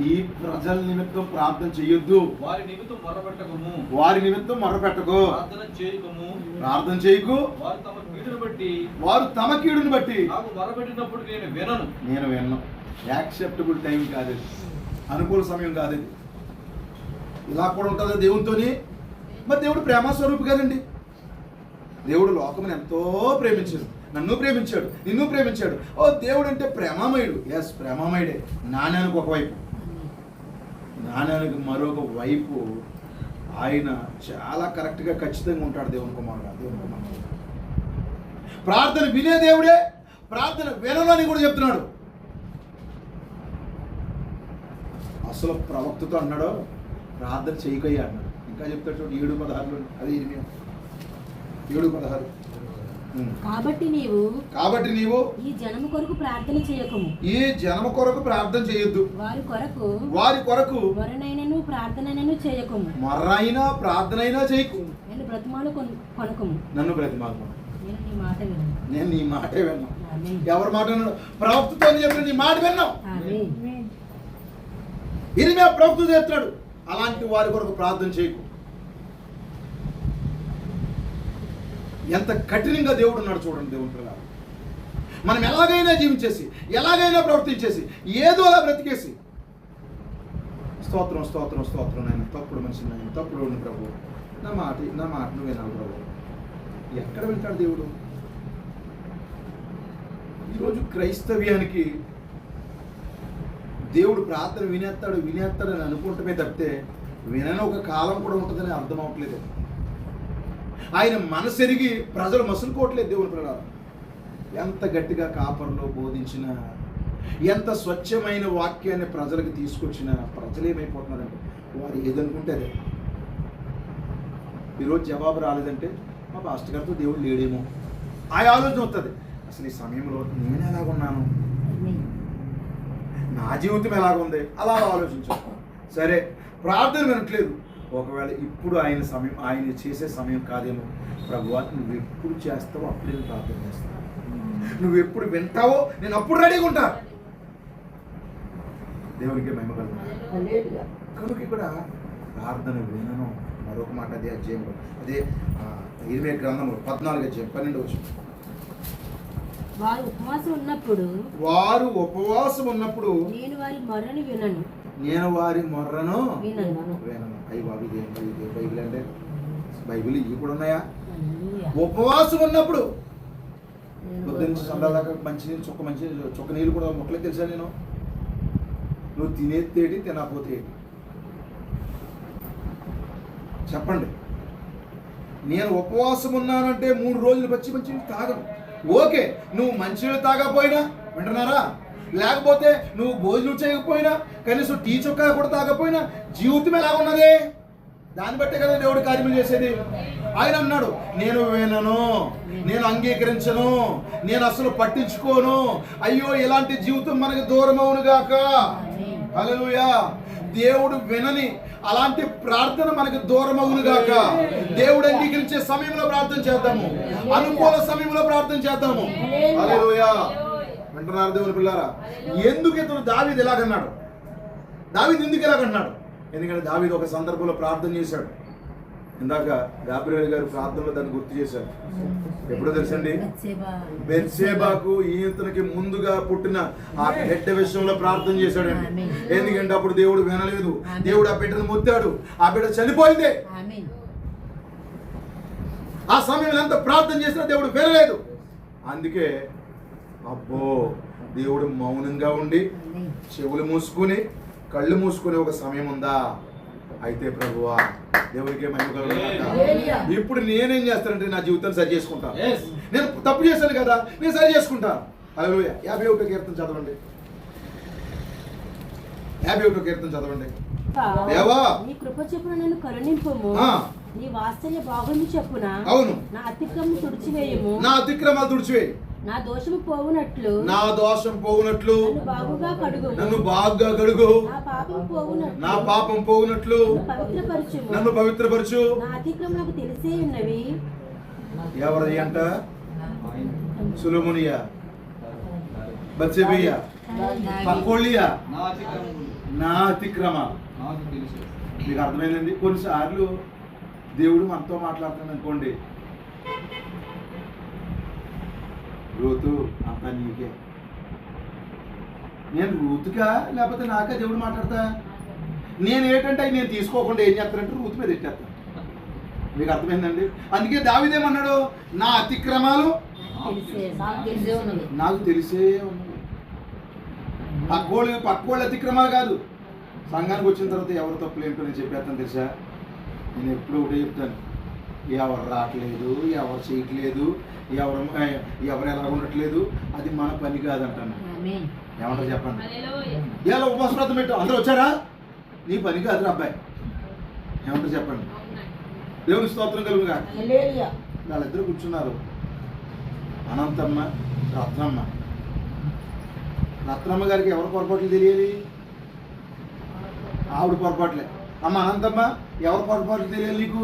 ఈ ప్రజల నిమిత్తం ప్రార్థన చేయొద్దు, వారి నిమిత్తం మొరపెట్టకము, వారి నిమిత్తం మొరపెట్టకు, ప్రార్థన చేయకము. ప్రార్థన చేయకు. వారు తమ కీడును బట్టి వారు తమ కీడుని బట్టి నాకు మొరపెట్టినప్పుడు నేను వినను. నేను విన్నాను. యాక్సెప్టబుల్ టైం కాదు ఇది, అనుకూల సమయం కాదు ఇది. ఇలా కూడా ఉంటుందా దేవునితోని? మరి దేవుడు ప్రేమస్వరూపు కదండి. దేవుడు లోకమును ఎంతో ప్రేమించాడు, నన్ను ప్రేమించాడు, నిన్ను ప్రేమించాడు. ఓ దేవుడు అంటే ప్రేమమయుడు. ఎస్, ప్రేమమయుడే. నాణ్యానికి ఒకవైపు, నాణ్యానికి మరొక వైపు ఆయన చాలా కరెక్ట్గా ఖచ్చితంగా ఉంటాడు. దేవుని కుమారుడు, దేవుని కుమారుడు. ప్రార్థన వినే దేవుడే, ప్రార్థన వినని కూడా చెప్తున్నాడు. అసలు ప్రవక్తతో అన్నాడు ప్రార్థన చేయకయ్యా అన్నాడు. ఇంకా చెప్తాడు చూడు 7:16 అది 7:16. కాబట్టి నీవు ఈ జనము కొరకు ప్రార్థన చేయకము, ఈ జనము కొరకు ప్రార్థన చేయొద్దు, వారి కొరకు వరనైనను ప్రార్థనైనను చేయకము, మర్రైనా ప్రార్థనైనా చేయకు, నేను బ్రతిమాలు కొనకము, నన్ను బ్రతిమాలు. నేను నీ మాట విను. నేను నీ మాటే విన్నాను. ఆమేన్. ఎవరి మాట విన్నాడు? ప్రవక్తతో చెప్పిన నీ మాట విన్నావు. ఆమేన్. ఇరిమియా ప్రవక్త చేస్తున్నాడు, అలాంటి వారి కొరకు ప్రార్థన చేయకు. ఎంత కఠినంగా దేవుడు ఉన్నాడు చూడండి. దేవుని పిల్లలు మనం ఎలాగైనా జీవించేసి, ఎలాగైనా ప్రవర్తించేసి, ఏదో అలా బ్రతికేసి స్తోత్రం స్తోత్రం స్తోత్రం నాయన, తప్పుడు మనిషి నాయన, తప్పుడు ఉన్న ప్రభు, నా మాటను వినాలి ప్రభు. ఎక్కడ వింటాడు దేవుడు? ఈరోజు క్రైస్తవ్యానికి దేవుడు ప్రార్థన వినేస్తాడని అనుకుంటమే తప్పితే వినని ఒక కాలం కూడా ఉంటుందని అర్థం అవట్లేదు. ఆయన మనసెరిగి ప్రజలు మసులుకోవట్లేదు. దేవుని పిల్లలు ఎంత గట్టిగా కాపర్లో బోధించినా, ఎంత స్వచ్ఛమైన వాక్యాన్ని ప్రజలకు తీసుకొచ్చినా ప్రజలు ఏమైపోతున్నారంటే వారు ఏదనుకుంటే అదే. ఈరోజు జవాబు రాలేదంటే మా పాస్టర్ గారితో దేవుడు లేడేమో ఆ ఆలోచన వస్తుంది. అసలు ఈ సమయంలో నేను ఎలాగున్నాను, నా జీవితం ఎలాగుంది, అలా ఆలోచించాను. సరే, ప్రార్థన వినట్లేదు. ఒకవేళ ఇప్పుడు ఆయన చేసే సమయం కాదేమో. ప్రభువా, నువ్వు ఎప్పుడు చేస్తావో అప్పుడే ప్రార్థన చేస్తావు, నువ్వు ఎప్పుడు వింటావో నేను అప్పుడు రెడీగా ఉంటా. దేవునికి మహిమ కలుగుతుంది. కనుక ఇక్కడ ప్రార్థన వినను. మరొక మాట అదే అధ్యాయంలో, అదే ఇరిమియా గ్రంథంలో 14వ అధ్యాయం 12వ వచనం. వారు ఉపవాసం ఉన్నప్పుడు నేను వారి మొర్రను వినను. అయ్యి బాబు, ఇదేం బైబిల్ అంటే? బైబిల్ ఇవి కూడా ఉన్నాయా? ఉపవాసం ఉన్నప్పుడు పొద్దున్న సందాల దాకా మంచినీళ్ళు, చుక్క నీళ్ళు కూడా మొక్కలే తెలుసా నేను? నువ్వు తినేది తినకపోతే చెప్పండి. నేను ఉపవాసం ఉన్నానంటే 3 రోజులు మంచి తాగను. ఓకే, నువ్వు మంచినీళ్ళు తాగకపోయినా, వింటున్నారా? లేకపోతే నువ్వు భోజనం చేయకపోయినా, కనీసం టీ చొక్కా కూడా తాగకపోయినా జీవితం ఎలా ఉన్నది? దాన్ని బట్టే కదా దేవుడు కార్యములు చేసేది. ఆయన అన్నాడు, నేను వినను, నేను అంగీకరించను, నేను అసలు పట్టించుకోను. అయ్యో, ఇలాంటి జీవితం మనకి దూరం అవును గాక. హల్లెలూయా. దేవుడు వినని అలాంటి ప్రార్థన మనకి దూరం అవును గాక. దేవుడు అంగీకరించే సమయంలో ప్రార్థన చేద్దాము, అనుకూల సమయంలో ప్రార్థన చేద్దాము. హల్లెలూయా. వింటున్నారు దేవుని పిల్లారా? ఎందుకు ఇతను దావీదు ఇలాగన్నాడు? దావీదు ఎందుకు ఇలాగన్నాడు? ఎందుకంటే దావీదు ఒక సందర్భంలో ప్రార్థన చేశాడు. ఇందాక గాబ్రియేల్ గారు ప్రార్థనలో దాన్ని గుర్తు చేశారు. ఎప్పుడో తెలుసండి? బెత్షెబాకు ఈతనికి ముందుగా పుట్టిన ఆ బిడ్డ విషయంలో ప్రార్థన చేశాడండి. ఎందుకంటే అప్పుడు దేవుడు వినలేదు. దేవుడు ఆ బిడ్డను ముద్దాడు, ఆ బిడ్డ చనిపోయింది. ఆ సమయంలో ఎంత ప్రార్థన చేసినా దేవుడు వినలేదు. అందుకే అబ్బో, దేవుడు మౌనంగా ఉండి చెవులు మూసుకుని కళ్ళు మూసుకునే ఒక సమయం ఉందా? అయితే ప్రభువా, దేవుడికే మహిమ కలుగును. ఇప్పుడు నేనేం చేస్తానంటే నా జీవితాన్ని సరి చేసుకుంటాను. నేను తప్పు చేశాను కదా, నేను సరి చేసుకుంటాను. హల్లెలూయా. 51వ కీర్తన చదవండి. 51వ కీర్తన చదవండి. దేవా, నీ కృప చొప్పున నన్ను కరుణింపుము, నీ వాత్సల్య బాహుళ్యము చొప్పున అవును నా అతిక్రమము తుడిచివేయము, నా అతిక్రమాలు తుడిచివేయి, నా దోషము పోవునట్లు నన్ను బాగా కడుగు, నా పాపం పోవునట్లు నన్ను పవిత్రపరచు. నా అతిక్రమములకు తెలిసే ఉన్నవి. ఎవరిది అంట? సొలొమోనియా. బత్సెబయ్య పక్కోళ్ళియా నా అతిక్రమములు నా అతిక్రమాలు. నాకు తెలుసు. మీకు అర్థమైందండి. కొన్నిసార్లు దేవుడు మనతో మాట్లాడుతున్నాడు అనుకోండి, రూతు అంతా నీకే. నేను రూతుకా లేకపోతే నాకా దేవుడు మాట్లాడతా? నేను ఏంటంటే నేను తీసుకోకుండా ఏం చేస్తానంటే రూతు మీద ఎట్టేస్తాను. మీకు అర్థమైందండి. అందుకే దావీదేమన్నాడు, నా అతిక్రమాలు నాకు తెలిసే ఉన్నాయి. పక్కోళ్ళ అతిక్రమాలు కాదు. సంఘానికి వచ్చిన తర్వాత ఎవరు తప్పులు ఏంటో నేను చెప్పేస్తాను తెలుసా. నేను ఎప్పుడు ఒకటే చెప్తాను, ఎవరు రావట్లేదు, ఎవరు చేయట్లేదు, ఎవరు ఎలా ఉండట్లేదు, అది మన పని కాదంటాను. ఏమంటారు చెప్పండి. ఇలా ఉపవాసవ్రతం పెట్టు, అందరూ వచ్చారా, నీ పని కాదు అబ్బాయి. ఏమంటారు చెప్పండి. దేవుని స్తోత్రం కలుగుగా. వాళ్ళిద్దరు కూర్చున్నారు, అనంతమ్మ రత్నమ్మ. రత్నమ్మ గారికి ఎవరు పొరపాట్లు తెలియాలి? ఆవిడ పొరపాట్లే. అమ్మ అనంతమ్మ ఎవరు పొరపాట్లు తెలియాలి నీకు?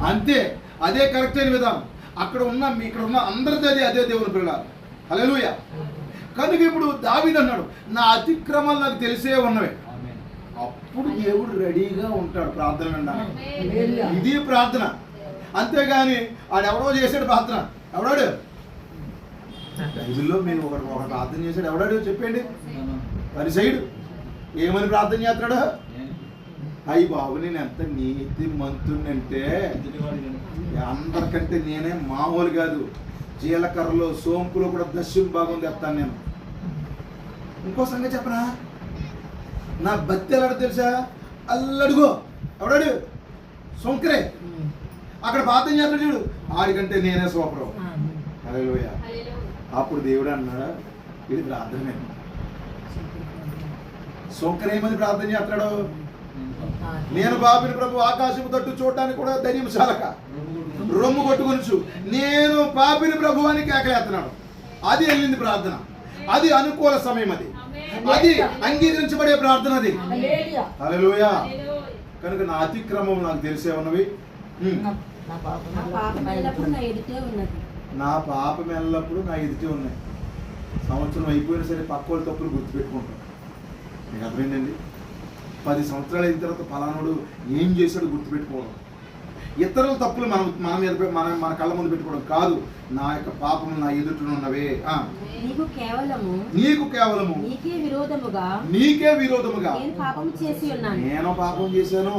అంతే. అదే కరెక్ట్ అయిన విధానం. ఇక్కడ ఉన్న అందరితో అదే దేవుని పిల్లలు. హల్లెలూయా. కనుక ఇప్పుడు దావీదు అన్నాడు, నా అతిక్రమాలు నాకు తెలిసే ఉన్నవే. అప్పుడు దేవుడు రెడీగా ఉంటాడు ప్రార్థన వినడానికి. ఇది ప్రార్థన. అంతేగాని ఆడెవడో చేశాడు ప్రార్థన. ఎవడాడు బైబిల్లో మేము ఒక ప్రార్థన చేశాడు? ఎవడాడు చెప్పండి. పరిసైడు ఏమని ప్రార్థన చేస్తున్నాడు? అయ్యి బాబు, నేను ఎంత నీతి మంతున్నంటే అందరికంటే నేనే మామూలు కాదు. జీలకర్రలో సోంపులో కూడా దశం భాగం తెస్తాను నేను. ఇంకో సంగతి చెప్పరా, నా బత్తి ఎలాడో తెలుసా? అల్లడుగో ఎవడాడు సొంకరే అక్కడ ప్రార్థన చేస్తాడు చూడు, ఆడికంటే నేనే సూపరు. హల్లెలూయా. అప్పుడు దేవుడు అన్నాడు, ఇది ప్రార్థనే. సొంకరేమని ప్రార్థన చేస్తున్నాడు? నేను బాబుని ప్రభు ఆకాశము తట్టు చూడడానికి కూడా ధైర్యం చాలక రొమ్ము కొట్టుకొనుచు నేను పాపిని ప్రభు అని కేకలేస్తున్నాడు. అది వెళ్ళింది ప్రార్థన. అది అనుకూల సమయం. అది అంగీకరించబడే ప్రార్థన. అది హల్లెలూయా. కనుక నా అతిక్రమం నాకు తెలిసే ఉన్నవి. నా పాపం ఎల్లప్పుడూ నా ఎదుటే ఉన్నాయి. సంవత్సరం అయిపోయినా సరే పక్కోళ్ళ తప్పులు గుర్తుపెట్టుకుంటాం. మీకు అర్థమైందండి. 10 సంవత్సరాలు అయిన తర్వాత ఫలానుడు ఏం చేశాడు గుర్తుపెట్టుకోవడం. ఇతరుల తప్పులు మన కళ్ళ ముందు పెట్టుకోవడం కాదు. నా యొక్క పాపము నా ఎదుటనున్నవే. నీకు కేవలము నీకే విరోధముగా నేను పాపం చేశాను.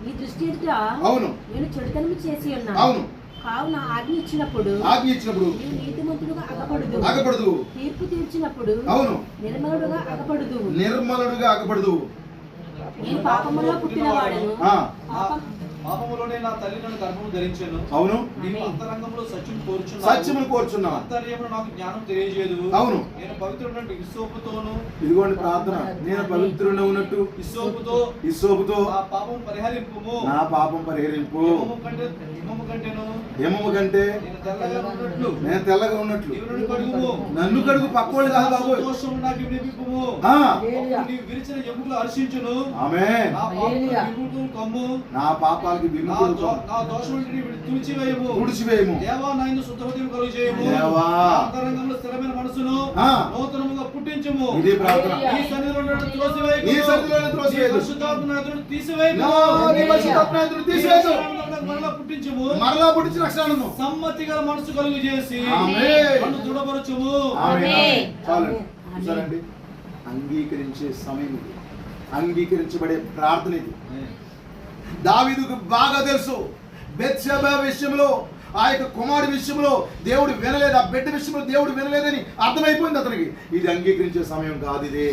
నీ దృష్టి ఎదుట అవును నేను చెడుతనము చేసి ఉన్నాను. అవును. కావున ఆజ్ఞ ఇచ్చినప్పుడు నీవు నీతిమంతుడుగా అగపడదు. తీర్పు తీర్చినప్పుడు అవును నిర్మలుడుగా అగపడదు. నేను పాపములో పుట్టిన వాడను. పాపములోనే నా తల్లి నన్ను గర్భము ధరించెను. అవును. నీవు అంతరంగంలో సత్యమును కోరుచున్నావు. అంతర్యములో నాకు జ్ఞానం తెలియజేయదు. అవును. నేను పవిత్రుడైన హిస్సోపుతోను. ఇదిగోండి ప్రార్థన. నేను పవిత్రుడై ఉన్నట్టు హిస్సోపుతో నా పాపం పరిహరింపుము. హిమము కంటే నేను తెల్లగా ఉన్నట్లు నన్ను కడుగు. పక్కోళ్ళు కాదు బాబు. దోషము నాకు విడిపింపుము. నీవు విరిచిన ఎముకలు హర్షించును. ఆమేన్. నా పాపములకు విముక్తులు కమ్ము. నా పాపాలకి విముక్తులు నా దోషములను తుడిచివేయము. దేవా నా యందు శుద్ధ హృదయం కలుగజేయము. దేవా నా అంతరంగంలో స్థిరమైన మనసును నూతనముగా పుట్టించుము. ఇది ప్రార్థన. నీ సన్నిధిలో నన్ను త్రోసివేయకు. పరిశుద్ధాత్మ నా ఎదుట తీసివేయకు. మరలా పుట్టించుము. పుట్టించి రక్షణను సమ్మతి గల మనసు కలుగు చేసి నన్ను దృఢపరచుము. చాలండి. అంగీకరించే సమయం ఇది. అంగీకరించబడే ప్రార్థన ఇది. దావీదుకు బాగా తెలుసు. బెత్షెబా విషయంలో, ఆ యొక్క కుమారుడి విషయంలో దేవుడు వినలేదు, ఆ బిడ్డ విషయంలో దేవుడు వినలేదని అర్థమైపోయింది అతనికి. ఇది అంగీకరించే సమయం కాదు. ఇది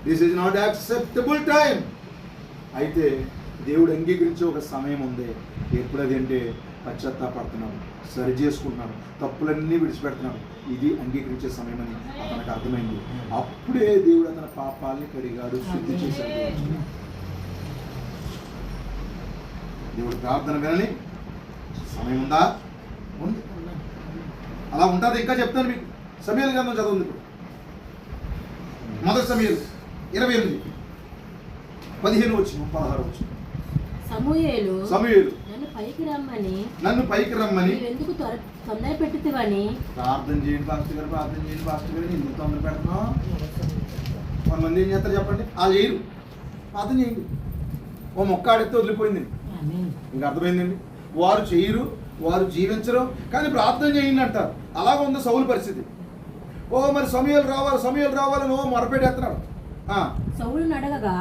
this is not acceptable time. అయితే దేవుడు అంగీకరించే ఒక సమయం ఉంది. ఎప్పుడు అది అంటే పశ్చాత్తాపడుతున్నాడు, సరి చేసుకుంటున్నాడు, తప్పులన్నీ విడిచిపెడుతున్నాడు. ఇది అంగీకరించే సమయం అని అతనికి అర్థమైంది. అప్పుడే దేవుడు అతని పాపాలని కడిగాడు, శుద్ధి చేశాడు. దేవుడు ప్రార్థన వినని సమయం ఉందా? ఉంది. అలా ఉంటుంది. ఇంకా చెప్తాను మీకు. సమూయేలు గ్రంథం చదవండి. ఇప్పుడు మొదటి సమూయేలు 28 15 వచ్చి 16 వచ్చి. సమూయేలు సమూయేలు నన్ను పైకి రమ్మని నన్ను పైకి రమ్మని ఎందుకు తొందర పెట్టుతివని ప్రార్థన చేయండి పాస్టర్ గారు, ప్రార్థన చేయండి పాస్టర్ గారు, ఎందుకు తొందర పెడుతున్నాం? కొంతమంది ఏం చేస్తారు చెప్పండి, వాళ్ళు చేయరు. ప్రార్థన చేయండి. ఓ మొక్క ఆడితే వదిలిపోయింది, మీకు అర్థమైందండి. వారు చేయరు, వారు జీవించరు, కానీ ప్రార్థన చేయండి అంటారు. అలాగ ఉంది సౌలు పరిస్థితి. ఓ మరి సమయాలు రావాలని ఓ మొరపెట్టేస్తున్నాడు. సౌలు నడగగా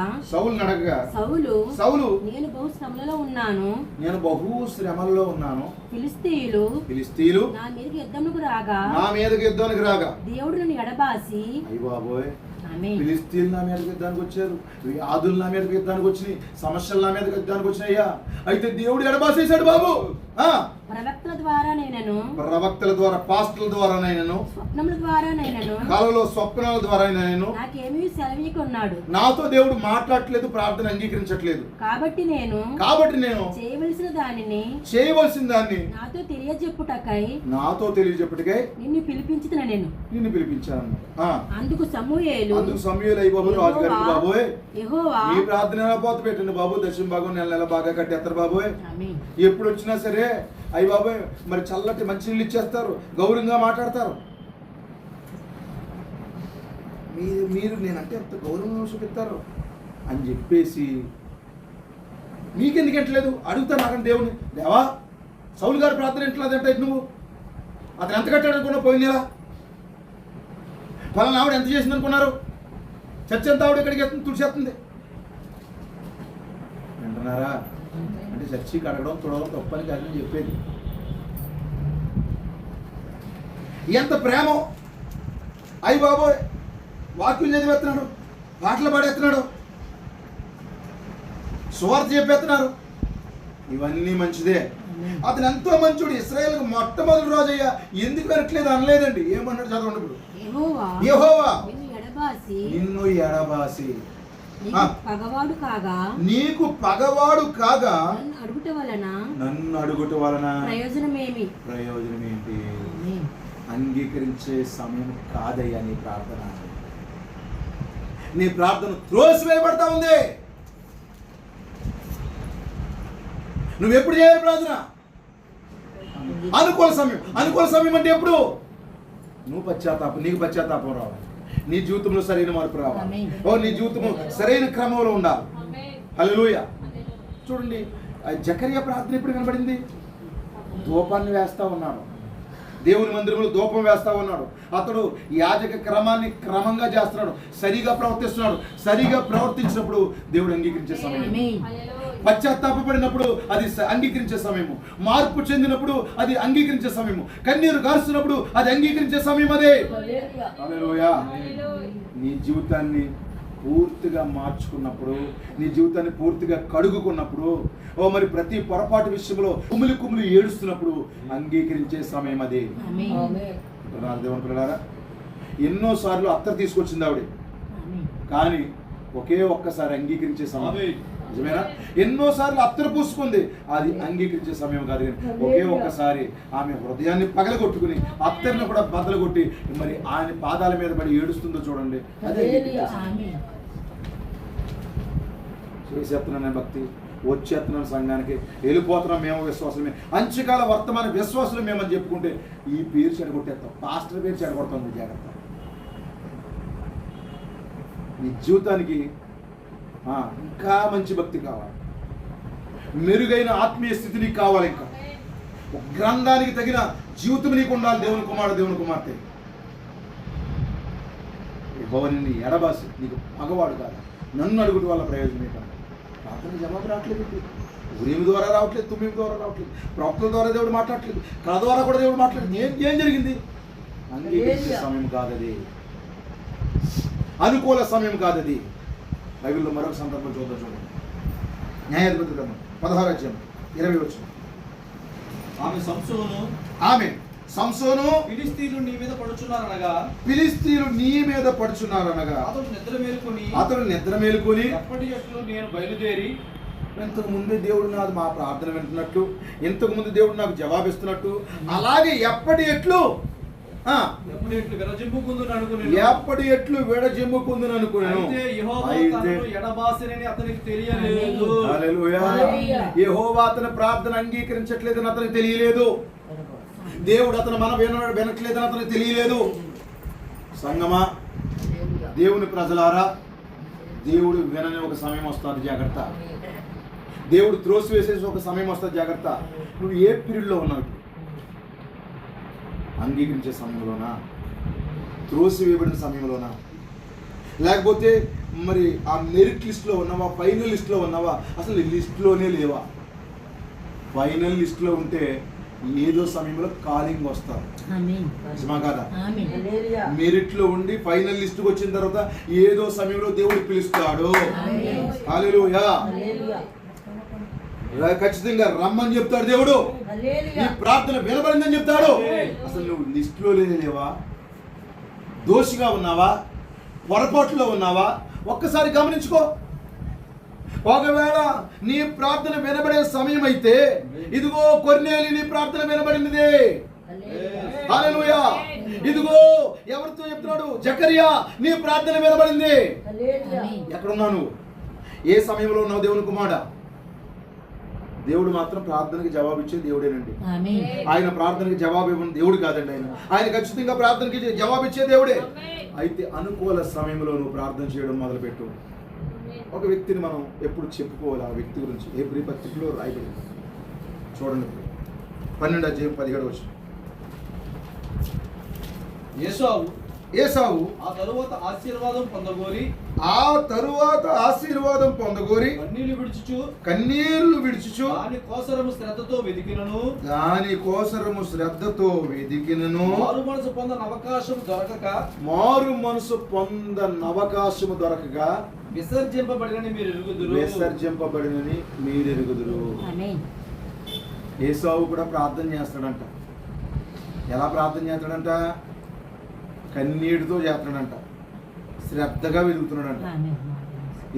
సౌలు నేను బహు శ్రమలలో ఉన్నాను, నేను బహు శ్రమల్లో ఉన్నాను, ఫిలిస్తీయులు నా మీదకి యుద్ధానికి రాగా దేవుడు నన్ను ఎడబాసి అయ్య బాబోయ్, ఫిలిస్తీన్లు నా మీదకి యుద్ధానికి వచ్చారు, వ్యాధులు నా మీదకి యుద్ధానికి వచ్చినాయి, సమస్యలు నా మీదకి యుద్ధానికి వచ్చినాయ్యా. అయితే దేవుడు ఎడబాసేశాడు బాబు. ప్రవక్తల ద్వారా పాస్టర్ల ద్వారా స్వప్నముల ద్వారా కలలో స్వప్నాల ద్వారా నాకేమీ సెలవీకున్నాడు. నాతో దేవుడు మాట్లాడట్లేదు, ప్రార్థన అంగీకరించట్లేదు. కాబట్టి నేను చేయవలసిన దాన్ని నాతో తెలియజెప్పుటకై నిన్ను పిలిపించాను. అందుకు సమూయేలు అయ్యి బాబు రాజుగారికి, బాబోయ్ ఈ ప్రార్థన ఎలా పోత పెట్టండి బాబు, దశమ భాగం నెల బాగా కట్టేస్తారు బాబోయ్. ఎప్పుడు వచ్చినా సరే అయ్యి బాబోయ్ మరి చల్లటి మంచి నీళ్ళు ఇచ్చేస్తారు, గౌరవంగా మాట్లాడతారు. మీరు నేనంటే ఎంత గౌరవం చూపిస్తారు అని చెప్పేసి నీకెందుకు ఎంటలేదు అడుగుతాను. నాకంటే దేవుని, దేవా సౌలు గారు ప్రార్థన ఎంటలేదంటే నువ్వు అతను ఎంత కట్టాడు అనుకున్నావు? పోయిన నెల పలానా ఆవిడ ఎంత చేసింది అనుకున్నారు? చర్చ ఎంత ఆవిడ ఇక్కడికి వెళ్తుంది, తుడిచేస్తుంది వింటున్నారా? అంటే చర్చి కడగడం తుడవడం తప్పని కాదని చెప్పేది. ఎంత ప్రేమ! అయ్యి బాబోయ్ వాక్యం చదివేస్తున్నాడు, పాటలు పాడేస్తున్నాడు, సువార్త చెప్పేస్తున్నారు, ఇవన్నీ మంచిదే. అతను ఎంతో మంచోడు, ఇశ్రాయేలుకు మొట్టమొదటి రోజు అయ్యా, ఎందుకు వినట్లేదు అనలేదండి. ఏమన్నాడు చదవండి ఇప్పుడు. యెహోవా నిన్ను ఎడబాసి నీకు పగవాడు కాగా నన్ను అడుగుట వలన ప్రయోజనమేంటి? అంగీకరించే సమయం కాదయ్యా నీ ప్రార్థన. నీ ప్రార్థన త్రోసివేయబడతా ఉంది. నువ్వు ఎప్పుడు చేయాలి ప్రార్థన? అనుకూల సమయం అంటే ఎప్పుడు? నీకు పశ్చాత్తాపం రావాలి, నీ జీవితంలో సరైన మార్పు రావాలి, నీ జీవితంలో సరైన క్రమంలో ఉండాలి. హల్లెలూయా. చూడండి, జకరియా ప్రార్థన ఎప్పుడు కనబడింది? ధూపాన్ని వేస్తా ఉన్నాడు, దేవుని మందిరంలో ధూపం వేస్తా ఉన్నాడు. అతడు యాజక క్రమాన్ని క్రమంగా చేస్తున్నాడు, సరిగా ప్రవర్తిస్తున్నాడు. సరిగా ప్రవర్తించినప్పుడు దేవుడు అంగీకరించే సమయం. పశ్చాత్తాపడినప్పుడు అది అంగీకరించే సమయము. మార్పు చెందినప్పుడు అది అంగీకరించే సమయము. కన్నీరు గారుస్తున్నప్పుడు అది అంగీకరించే సమయం. అదే హల్లెలూయా. నీ జీవితాన్ని పూర్తిగా మార్చుకున్నప్పుడు, నీ జీవితాన్ని పూర్తిగా కడుగుకున్నప్పుడు, మరి ప్రతి పొరపాటు విషయంలో కుమిలి ఏడుస్తున్నప్పుడు అంగీకరించే సమయం అదే. దేవుని పిల్లలారా, ఎన్నోసార్లు అత్తరు తీసుకొచ్చింది ఆవిడ, కానీ ఒకే ఒక్కసారి అంగీకరించే సమయం. నిజమేనా? ఎన్నోసార్లు అత్తరు పూసుకుంది, అది అంగీకరించే సమయం కాదు. ఒకే ఒక్కసారి ఆమె హృదయాన్ని పగలగొట్టుకుని అత్తర్ని కూడా బద్దలుగొట్టి మరి ఆయన పాదాల మీద పడి ఏడుస్తుందో చూడండి. అదే చేసేస్తున్నాను భక్తి, వచ్చేస్తున్నాను సంఘానికి, వెళ్ళిపోతున్నాం మేము విశ్వాసమే, అంచుకాల వర్తమాన విశ్వాసులు మేమని చెప్పుకుంటే ఈ పేరు చెడగొట్టేస్తాం, పాస్టర్ పేరు చెడగొడతాం. జాగ్రత్త. నీ జీవితానికి ఇంకా మంచి భక్తి కావాలి, మెరుగైన ఆత్మీయ స్థితి నీకు కావాలి, ఇంకా గ్రంథానికి తగిన జీవితం నీకు ఉండాలి. దేవుని కుమారుడు, దేవుని కుమార్తె. భవని ఎడబాసి నీకు మగవాడు కాదు, నన్ను అడుగుట వల్ల ప్రయోజనం ఏంటంటే ప్రార్థన జవాబు రావట్లేదు. ఉదయం ద్వారా రావట్లేదు, 9 ద్వారా రావట్లేదు, ప్రవక్తల ద్వారా దేవుడు మాట్లాడట్లేదు, కళ ద్వారా కూడా దేవుడు మాట్లాడలేదు. ఏం జరిగింది? అంగీకరించే సమయం కాదది, అనుకూల సమయం కాదది. బైబిల్లో మరొక సందర్భం చూడండి. న్యాయాధిపతుల గ్రంథం 16వ అధ్యాయం 20వ వచనం. ఆమె సంసోను ఫిలిస్తీయులు నీ మీద పడుచున్నారనగా అతడు నిద్ర మేలుకొని ఎప్పటి ఎట్లు నేను బయలుదేరి, ఇంతకు ముందే దేవుడు నాది మా ప్రార్థన వింటున్నట్టు, ఇంతకు ముందు దేవుడు నాకు జవాబిస్తున్నట్టు, అలాగే ఎప్పటి ఎట్లు ఎప్పుడు ఎట్లు విరజిమ్ముకుందును అనుకునేను. ఎప్పటి ఎట్లు విడజిమ్ముకుందును అనుకునేను. అయితే యెహోవా అయితే తనను ఎడబాసినని అతనికి తెలియలేదు. హల్లెలూయా. యెహోవా అతని ప్రార్థన అంగీకరించట్లేదని అతనికి తెలియలేదు. దేవుడు అతను మన వినట్లేదని అతనికి తెలియలేదు. సంగమా, దేవుని ప్రజలారా, దేవుడు వినని ఒక సమయం వస్తుంది, జాగ్రత్త. దేవుడు త్రోసివేసేసి ఒక సమయం వస్తుంది, జాగ్రత్త. నువ్వు ఏ పీరియడ్లో ఉన్నావు? అంగీకరించే సమయంలోనా, త్రోసివేయబడిన సమయంలోనా, లేకపోతే మరి ఆ మెరిట్ లిస్ట్లో ఉన్నావా, ఫైనల్ లిస్ట్లో ఉన్నావా? అసలు లిస్ట్లోనే లేవా? ఫైనల్ లిస్ట్లో ఉంటే ఏదో సమయంలో కాలింగ్ వస్తారు, నిజమా కాదా? మెరిట్ లో ఉండి ఫైనల్ లిస్ట్ వచ్చిన తర్వాత ఏదో సమయంలో దేవుడు పిలుస్తాడు. హల్లెలూయా. ఖచ్చితంగా రమ్మని చెప్తాడు దేవుడు. నీ ప్రార్థన వినబడిందని చెప్తాడు. అసలు నువ్వు లిస్ట్ లో లేవా? దోషిగా ఉన్నావా? పొరపాటులో ఉన్నావా? ఒక్కసారి గమనించుకో. ఒకవేళ నీ ప్రార్థన వినబడే సమయం అయితే, ఇదిగో కొర్నేలి నీ ప్రార్థన వినబడినది. హల్లెలూయా. ఇదిగో ఎవరితో చెప్తున్నాడు? జకరియా నీ ప్రార్థన వినబడింది. ఎక్కడున్నావు నువ్వు? ఏ సమయంలో ఉన్నావు? దేవుని కుమారుడా, దేవుడు మాత్రం ప్రార్థనకి జవాబిచ్చే దేవుడేనండి. ఆయన ప్రార్థనకి జవాబు ఇవ్వని దేవుడు కాదండి. ఆయన ఖచ్చితంగా ప్రార్థనకి జవాబిచ్చే దేవుడే. అయితే అనుకూల సమయంలో నువ్వు ప్రార్థన చేయడం మొదలుపెట్టు. ఒక వ్యక్తిని మనం ఎప్పుడు చెప్పుకోవాలి, ఆ వ్యక్తి గురించి. హెబ్రీ పత్రికలో రాయబడింది, చూడండి. 12:17 ఏసావు ఆ తరువాత ఆశీర్వాదం పొందగోరి కన్నీళ్లు విడుచుచు దాని కోసరము శ్రద్ధతో వెదికినను మారు మనసు పొందని అవకాశము దొరకక విసర్జింపబడినని మీరు ఎరుగుదురు. ఏసావు కూడా ప్రార్థన చేస్తాడంట. ఎలా ప్రార్థన చేస్తాడంట? కన్నీటితో చేస్తాడంట, శ్రద్ధగా వెలుగుతున్నాడంట.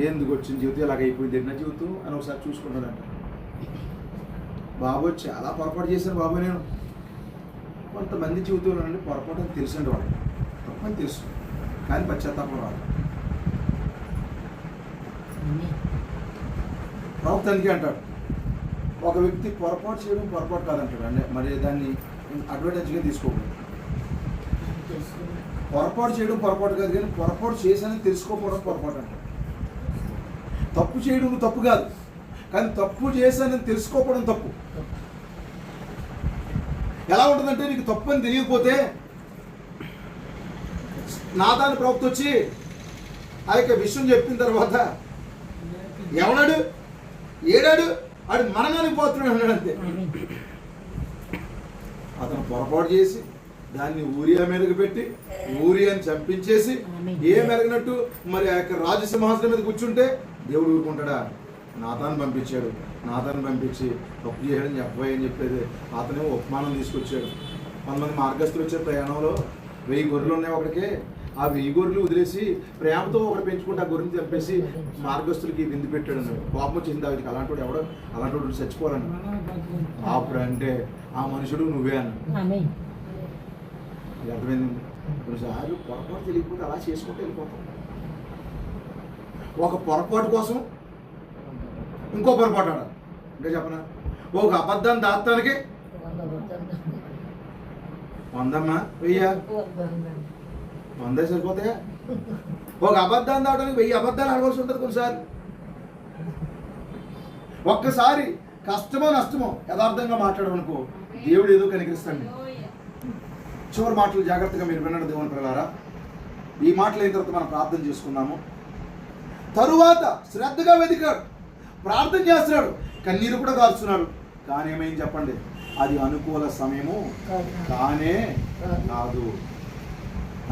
ఎందుకు వచ్చిన జీవితం ఇలాగ అయిపోయింది నా జీవితం అని ఒకసారి చూసుకున్నాడంట. బాబు చాలా పొరపాటు చేశాను బాబు నేను. కొంతమంది జీవితంలో పొరపాటు అని తెలుసండి, వాడు తప్పని తెలుసు, కానీ పశ్చాత్తాపం రాదు. ప్రవక్తానికి అంటాడు, ఒక వ్యక్తి పొరపాటు చేయడం పొరపాటు కాదంటాడు. అంటే మరి దాన్ని అడ్వాంటేజ్గా తీసుకోకూడదు. పొరపాటు చేయడం పొరపాటు కాదు, కానీ పొరపాటు చేశానని తెలుసుకోకపోవడం పొరపాటు అంటాడు. తప్పు చేయడం తప్పు కాదు, కానీ తప్పు చేశానని తెలుసుకోకపోవడం తప్పు. ఎలా ఉంటుందంటే, నీకు తప్పు అని తెలియకపోతే నాతాను ప్రవక్త వచ్చి ఆ యొక్క విషయం చెప్పిన తర్వాత ఎవడాడు ఏడాడు ఆడు మనగానికి పోతున్నాడు అన్నాడు. అంతే. అతను పొరపాటు చేసి దాన్ని ఊరియా మీదకి పెట్టి ఊరియాని చంపించేసి ఏం ఎరగినట్టు మరి ఆ యొక్క రాజసింహాసనం మీద కూర్చుంటే దేవుడు ఊరుకుంటాడా? నాతాను పంపించాడు. నాతాను పంపించి తప్పు చేయడం చెప్పబోయని చెప్పేది అతనే ఉపమానం తీసుకొచ్చాడు. కొంతమంది మార్గస్తులు వచ్చే ప్రయాణంలో 1000 గొర్రెలు ఉన్నాయి ఒకడికి. ఆ 1000 గొర్రెలు వదిలేసి ప్రేమతో ఒకటి పెంచుకుంటే ఆ గొర్రెని చంపేసి మార్గస్తులకి విందు పెట్టాడు అన్నాడు. కోపం వచ్చింది దానికి. అలాంటి వాడు చచ్చిపోవాలన్నాడు. అప్పుడు అంటే ఆ మనుషుడు నువ్వే అన్నాడు. అర్థమైంది. కొన్నిసార్లు పొరపాటు తెలియకపోతే అలా చేసుకుంటూ వెళ్ళిపోతాం. ఒక పొరపాటు కోసం ఇంకో పొరపాటు ఆడాలి. ఇంకా చెప్పనా, ఒక అబద్ధాన్ని దాస్తానికి 100 సరిపోతాయా? ఒక అబద్ధాన్ని దాటానికి 1000 అబద్ధాలు ఆడవలసి ఉంటుంది కొన్నిసార్లు. ఒక్కసారి కష్టమో నష్టమో యథార్థంగా మాట్లాడమనుకో, దేవుడు ఏదో కనికరిస్తాడు. చివరి మాటలు జాగ్రత్తగా మీరు వినండి దేవుని పిల్లలారా. ఈ మాటలు అయిన తర్వాత మనం ప్రార్థన చేసుకున్నాము. తరువాత శ్రద్ధగా వెతికాడు, ప్రార్థన చేస్తున్నాడు, కన్నీరు కూడా కాల్చున్నాడు. కానీ ఏమైంది చెప్పండి? అది అనుకూల సమయము కానే కాదు.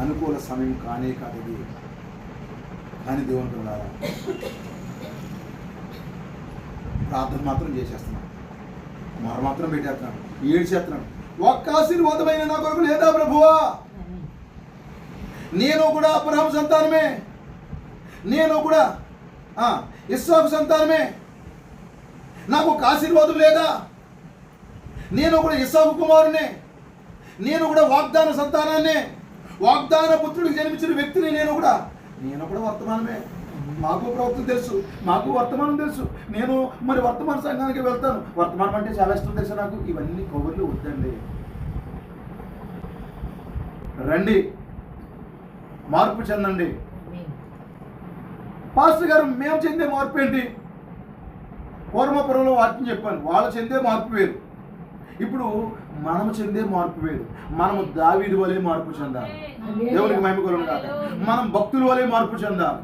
అనుకూల సమయం కానే కాదు అది. కానీ దేవుని పిల్లలారా, ప్రార్థన మాత్రం చేసేస్తున్నాడు, మర మాత్రం పెట్టేస్తున్నాడు, ఏడ్చేస్తున్నాడు. ఒక్క ఆశీర్వాదమైన నా కొరకు లేదా ప్రభువా? నేను కూడా అబ్రహాం సంతానమే, నేను కూడా ఇస్సాకు సంతానమే, నాకు ఒక ఆశీర్వాదం లేదా? నేను కూడా ఇస్సాకు కుమారునే, నేను కూడా వాగ్దాన సంతానాన్నే. వాగ్దాన పుత్రుడికి జన్మించిన వ్యక్తిని నేను కూడా వర్తమానమే. మాకు ప్రవక్తలు తెలుసు, మాకు వర్తమానం తెలుసు. నేను మరి వర్తమాన సంఘానికి వెళ్తాను. వర్తమానం అంటే చాలా ఇష్టం తెలుసు నాకు. ఇవన్నీ కబుర్లు వద్దండి. రండి, మార్పు చెందండి. పాస్టర్ గారు మేము చెందే మార్పు ఏంటి? పూర్వపురంలో వాక్యం చెప్పాను, వాళ్ళు చెందే మార్పు వేరు. ఇప్పుడు మనము చెందే మార్పు వేరు. మనము దావీదు వలె మార్పు చెందాలి. దేవునికి మహిమ కలుగును గాక. మనం భక్తుల వలె మార్పు చెందాలి.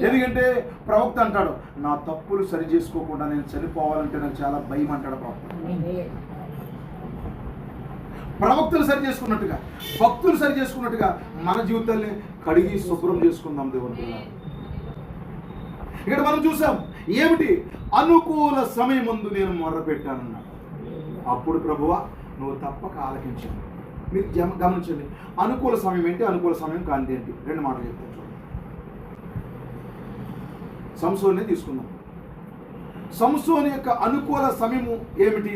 ఎందుకంటే ప్రవక్త అంటాడు, నా తప్పులు సరి చేసుకోకుండా నేను చనిపోవాలంటే నాకు చాలా భయం అంటాడు ప్రవక్త. ప్రవక్తలు సరి చేసుకున్నట్టుగా, భక్తులు సరి చేసుకున్నట్టుగా మన జీవితాన్ని కడిగి శుభ్రం చేసుకుందాం దేవుని పిల్లలు. ఇక్కడ మనం చూసాం ఏమిటి? అనుకూల సమయమందు నేను మొర్రపెట్టానన్నాడు. అప్పుడు ప్రభువా నువ్వు తప్పక ఆలకించాను. మీరు గమనించండి, అనుకూల సమయం ఏంటి, అనుకూల సమయం కాంతి ఏంటి? రెండు మాటలు చెప్తాను చూడండి. సంసోనే తీసుకుందాం. సంసోని యొక్క అనుకూల సమయము ఏమిటి,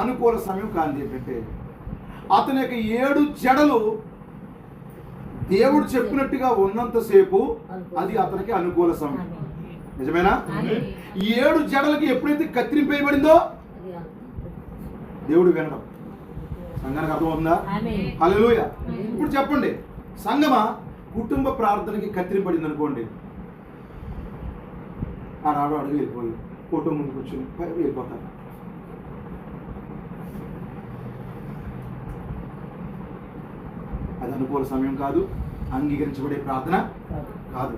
అనుకూల సమయం కాంతి ఏంటంటే అతని యొక్క 7 జడలు దేవుడు చెప్పినట్టుగా ఉన్నంతసేపు అది అతనికి అనుకూల సమయం. నిజమేనా? 7 జడలకి ఎప్పుడైతే కత్తిరింపేయబడిందో దేవుడు వినడం. సంఘానికి అర్థమవుతుందా? హల్లెలూయా. ఇప్పుడు చెప్పండి, సంఘమా కుటుంబ ప్రార్థనకి కత్తిరింపబడింది అనుకోండి, ఆ రాడు అడుగు వెళ్ళిపోయి ఫోటో ముందు కూర్చొని వెళ్ళిపోతారు. అది అనుకూల సమయం కాదు, అంగీకరించబడే ప్రార్థన కాదు.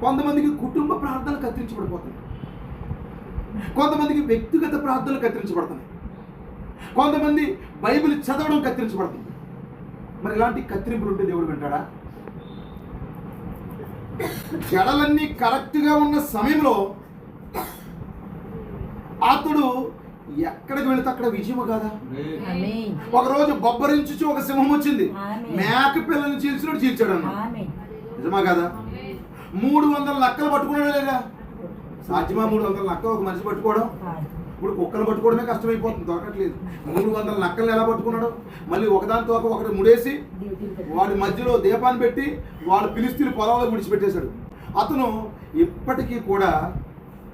కొంతమందికి కుటుంబ ప్రార్థనలు కత్తిరించబడిపోతాయి, కొంతమందికి వ్యక్తిగత ప్రార్థనలు కత్తిరించబడుతున్నాయి, కొంతమంది బైబిల్ చదవడం కత్తిరించబడుతుంది. మరి ఇలాంటి కత్తిరింపులు ఉంటే దేవుడు వింటాడా? జడలన్నీ కరెక్ట్గా ఉన్న సమయంలో అతడు ఎక్కడికి వెళితే అక్కడ విజయము కాదా? ఒకరోజు బొబ్బరించి ఒక సింహం వచ్చింది, మేక పిల్లల్ని చీల్చినట్టు చీల్చాడు అన్న. నిజమా కదా? 300 నక్కలు పట్టుకున్నాడా లేదా? సాధ్యమా 300 నక్కలు ఒక మనిషి పట్టుకోవడం? ఇప్పుడు కుక్కలు పట్టుకోవడమే కష్టమైపోతుంది, దొరకట్లేదు. 300 నక్కలను ఎలా పట్టుకున్నాడు? మళ్ళీ ఒకదానితో ఒకటి ముడేసి వాడి మధ్యలో దీపాన్ని పెట్టి వాడు ఫిలిస్తీన్ పొలంలో విడిచిపెట్టేశాడు. అతను ఇప్పటికీ కూడా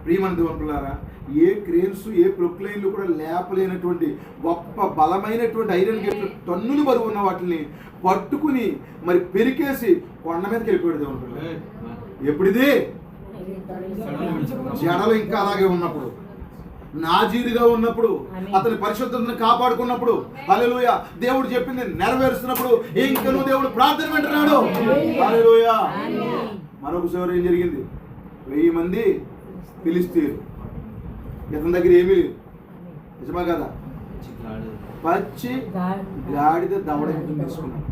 ప్రియమైన దేవులారా, ఏ క్రేన్స్ ఏ ప్రొక్లైన్లు కూడా లేపలేనటువంటి గొప్ప బలమైనటువంటి ఐరన్ గేట్లు టన్నులు బరువు ఉన్న వాటిని పట్టుకుని మరి పెరికేసి కొండ మీదకి వెళ్ళిపోయాడు దేవుడు. ఎప్పుడిది? జడలు ఇంకా అలాగే ఉన్నప్పుడు, నాజీరుగా ఉన్నప్పుడు, అతని పరిశుద్ధతను కాపాడుకున్నప్పుడు, హల్లెలూయా, దేవుడు చెప్పింది నెరవేరుస్తున్నప్పుడు ఇంకను దేవుడు ప్రార్థన వింటున్నాడు. హల్లెలూయా. మరొకసారి ఏం జరిగింది? 1000 మంది ఫిలిస్తీయులు, ఇతని దగ్గర ఏమీ లేదు. నిజమా కదా? పచ్చి గాడిద దవడెముకతో తీసుకున్నాడు.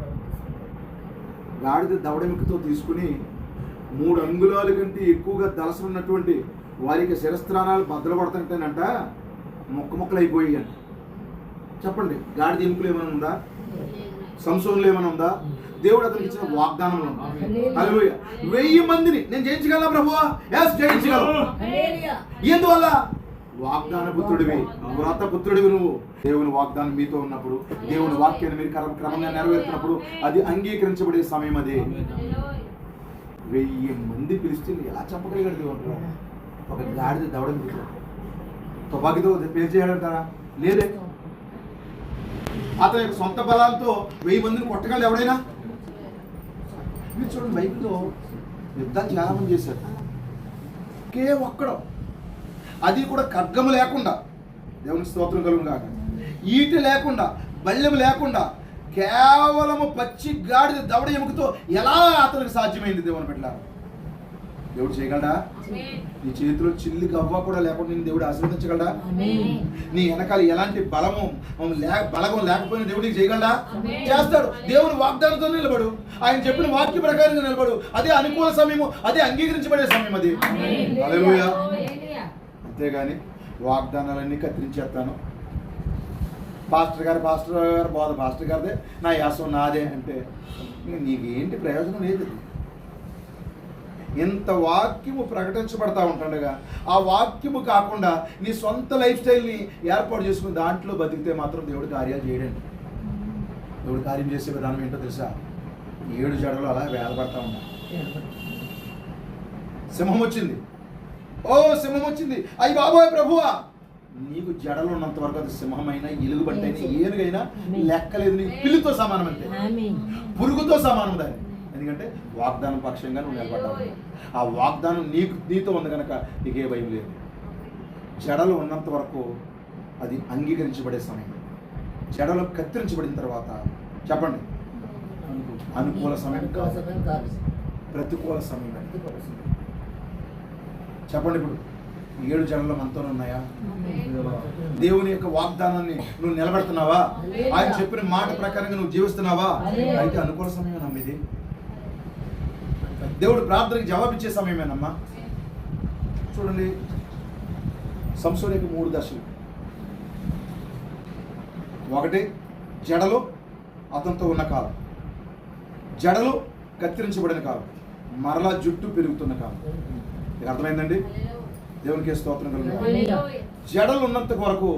గాడిద దవడెముకతో తీసుకుని 3 అంగుళాల కంటే ఎక్కువగా దలసలున్నటువంటి వారికి శిరస్త్రాణాలు బద్దలు పడుతుంటేనంట ముక్కలు అయిపోయాయి అంట. చెప్పండి, గాడిద ఎముకలు ఏమైనా ఉందా? సంసోనులు ఏమైనా ఉందా? దేవుడు అతనికి ఇచ్చిన వాగ్దానంలో ఉందా? హల్లెలూయా. 1000 మందిని నేను జయించగలనా ప్రభువా? ఎస్, జయించగలవు. ఎందువల్ల? వాగ్దాన పుత్రుడివి, వ్రత పుత్రుడివి నువ్వు. దేవుని వాగ్దానం మీతో ఉన్నప్పుడు, దేవుని వాక్యాన్ని మీరు క్రమంగా నెరవేర్చినప్పుడు అది అంగీకరించబడే సమయం. అది 1000 మంది పిలిస్తే ఎలా చెప్పగలిగాడు దేవుడు? ఒక గాడిద దవడం తుపాకీతో పేరు చేయాలంటారా? లేదే. అతని యొక్క సొంత బలాలతో 1000 మందిని కొట్టగలడు ఎవడైనా? మీరు చూడండి, బైబిల్లో యుద్ధాలు చాలా మంది చేశారు, ఒకే ఒక్కడు, అది కూడా ఖడ్గము లేకుండా, దేవునికి స్తోత్రం కలుగును గాక, ఈట లేకుండా, బల్లెము లేకుండా, కేవలము పచ్చి గాడిద దవడ ఎముకతో ఎలా అతనికి సాధ్యమైంది? దేవుని బిడ్డలారా, దేవుడు చేయగలడా? నీ చేతిలో చిల్లి గవ్వ కూడా లేకుండా నేను దేవుడు ఆశీర్వదించగలడా? నీ వెనకాల ఎలాంటి బలము బలగం లేకపోయినా దేవుడికి చేయగలడా? చేస్తాడు. దేవుని వాగ్దానంతో నిలబడు, ఆయన చెప్పిన వాక్య ప్రకారంగా నిలబడు. అదే అనుకూల సమయము, అదే అంగీకరించబడే సమయం. అది హల్లెలూయా. అంతేగాని వాగ్దానాలన్నీ కత్తిరించేస్తాను, పాస్టర్ గారు బోధ పాస్టర్ గారిదే, నా యాసం నాదే అంటే నీకేంటి ప్రయోజనం లేదు. ఇంత వాక్యము ప్రకటించబడతా ఉంటుండగా ఆ వాక్యము కాకుండా నీ సొంత లైఫ్ స్టైల్ని ఏర్పాటు చేసుకుని దాంట్లో బతికితే మాత్రం దేవుడు కార్యాలు చేయడండి. దేవుడు కార్యం చేసే విధానం ఏంటో తెలుసా? 7 జడలు అలా వేలపడతా ఉన్నాయి. సింహం వచ్చింది. ఓ సింహం వచ్చింది. అయ్యి బాబోయ్ ప్రభువా, నీకు జడలు ఉన్నంత వరకు అది సింహమైనా ఎలుగుబంటైనా ఏనుగైనా లెక్కలేదు. నీకు పిల్లితో సమానం అంతే, పురుగుతో సమానం దాన్ని. ఎందుకంటే వాగ్దానం పక్షంగా నువ్వు నిలబడ్డావు. ఆ వాగ్దానం నీతో ఉంది కనుక నీకే భయం లేదు. జడలు ఉన్నంత వరకు అది అంగీకరించబడే సమయం. జడలు కత్తిరించబడిన తర్వాత చెప్పండి, అనుకూల సమయం కాదు, ప్రతికూల సమయం. చెప్పండి, ఇప్పుడు 7 జడలు మనతోనే ఉన్నాయా? దేవుని యొక్క వాగ్దానాన్ని నువ్వు నిలబెడుతున్నావా? ఆయన చెప్పిన మాట ప్రకారంగా నువ్వు జీవిస్తున్నావా? అయితే అనుకూల సమయమేనమ్మా ఇది. దేవుడు ప్రార్థనకి జవాబిచ్చే సమయమేనమ్మా. చూడండి, సంసోను యొక్క 3 దశలు. 1 జడలు అతనితో ఉన్న కాలం, జడలు కత్తిరించబడిన కాలం, మరలా జుట్టు పెరుగుతున్న కాలం. మీకు అర్థమైందండి? దేవునికి స్తోత్రం కలుగుతుంది. జడలు ఉన్నంత వరకు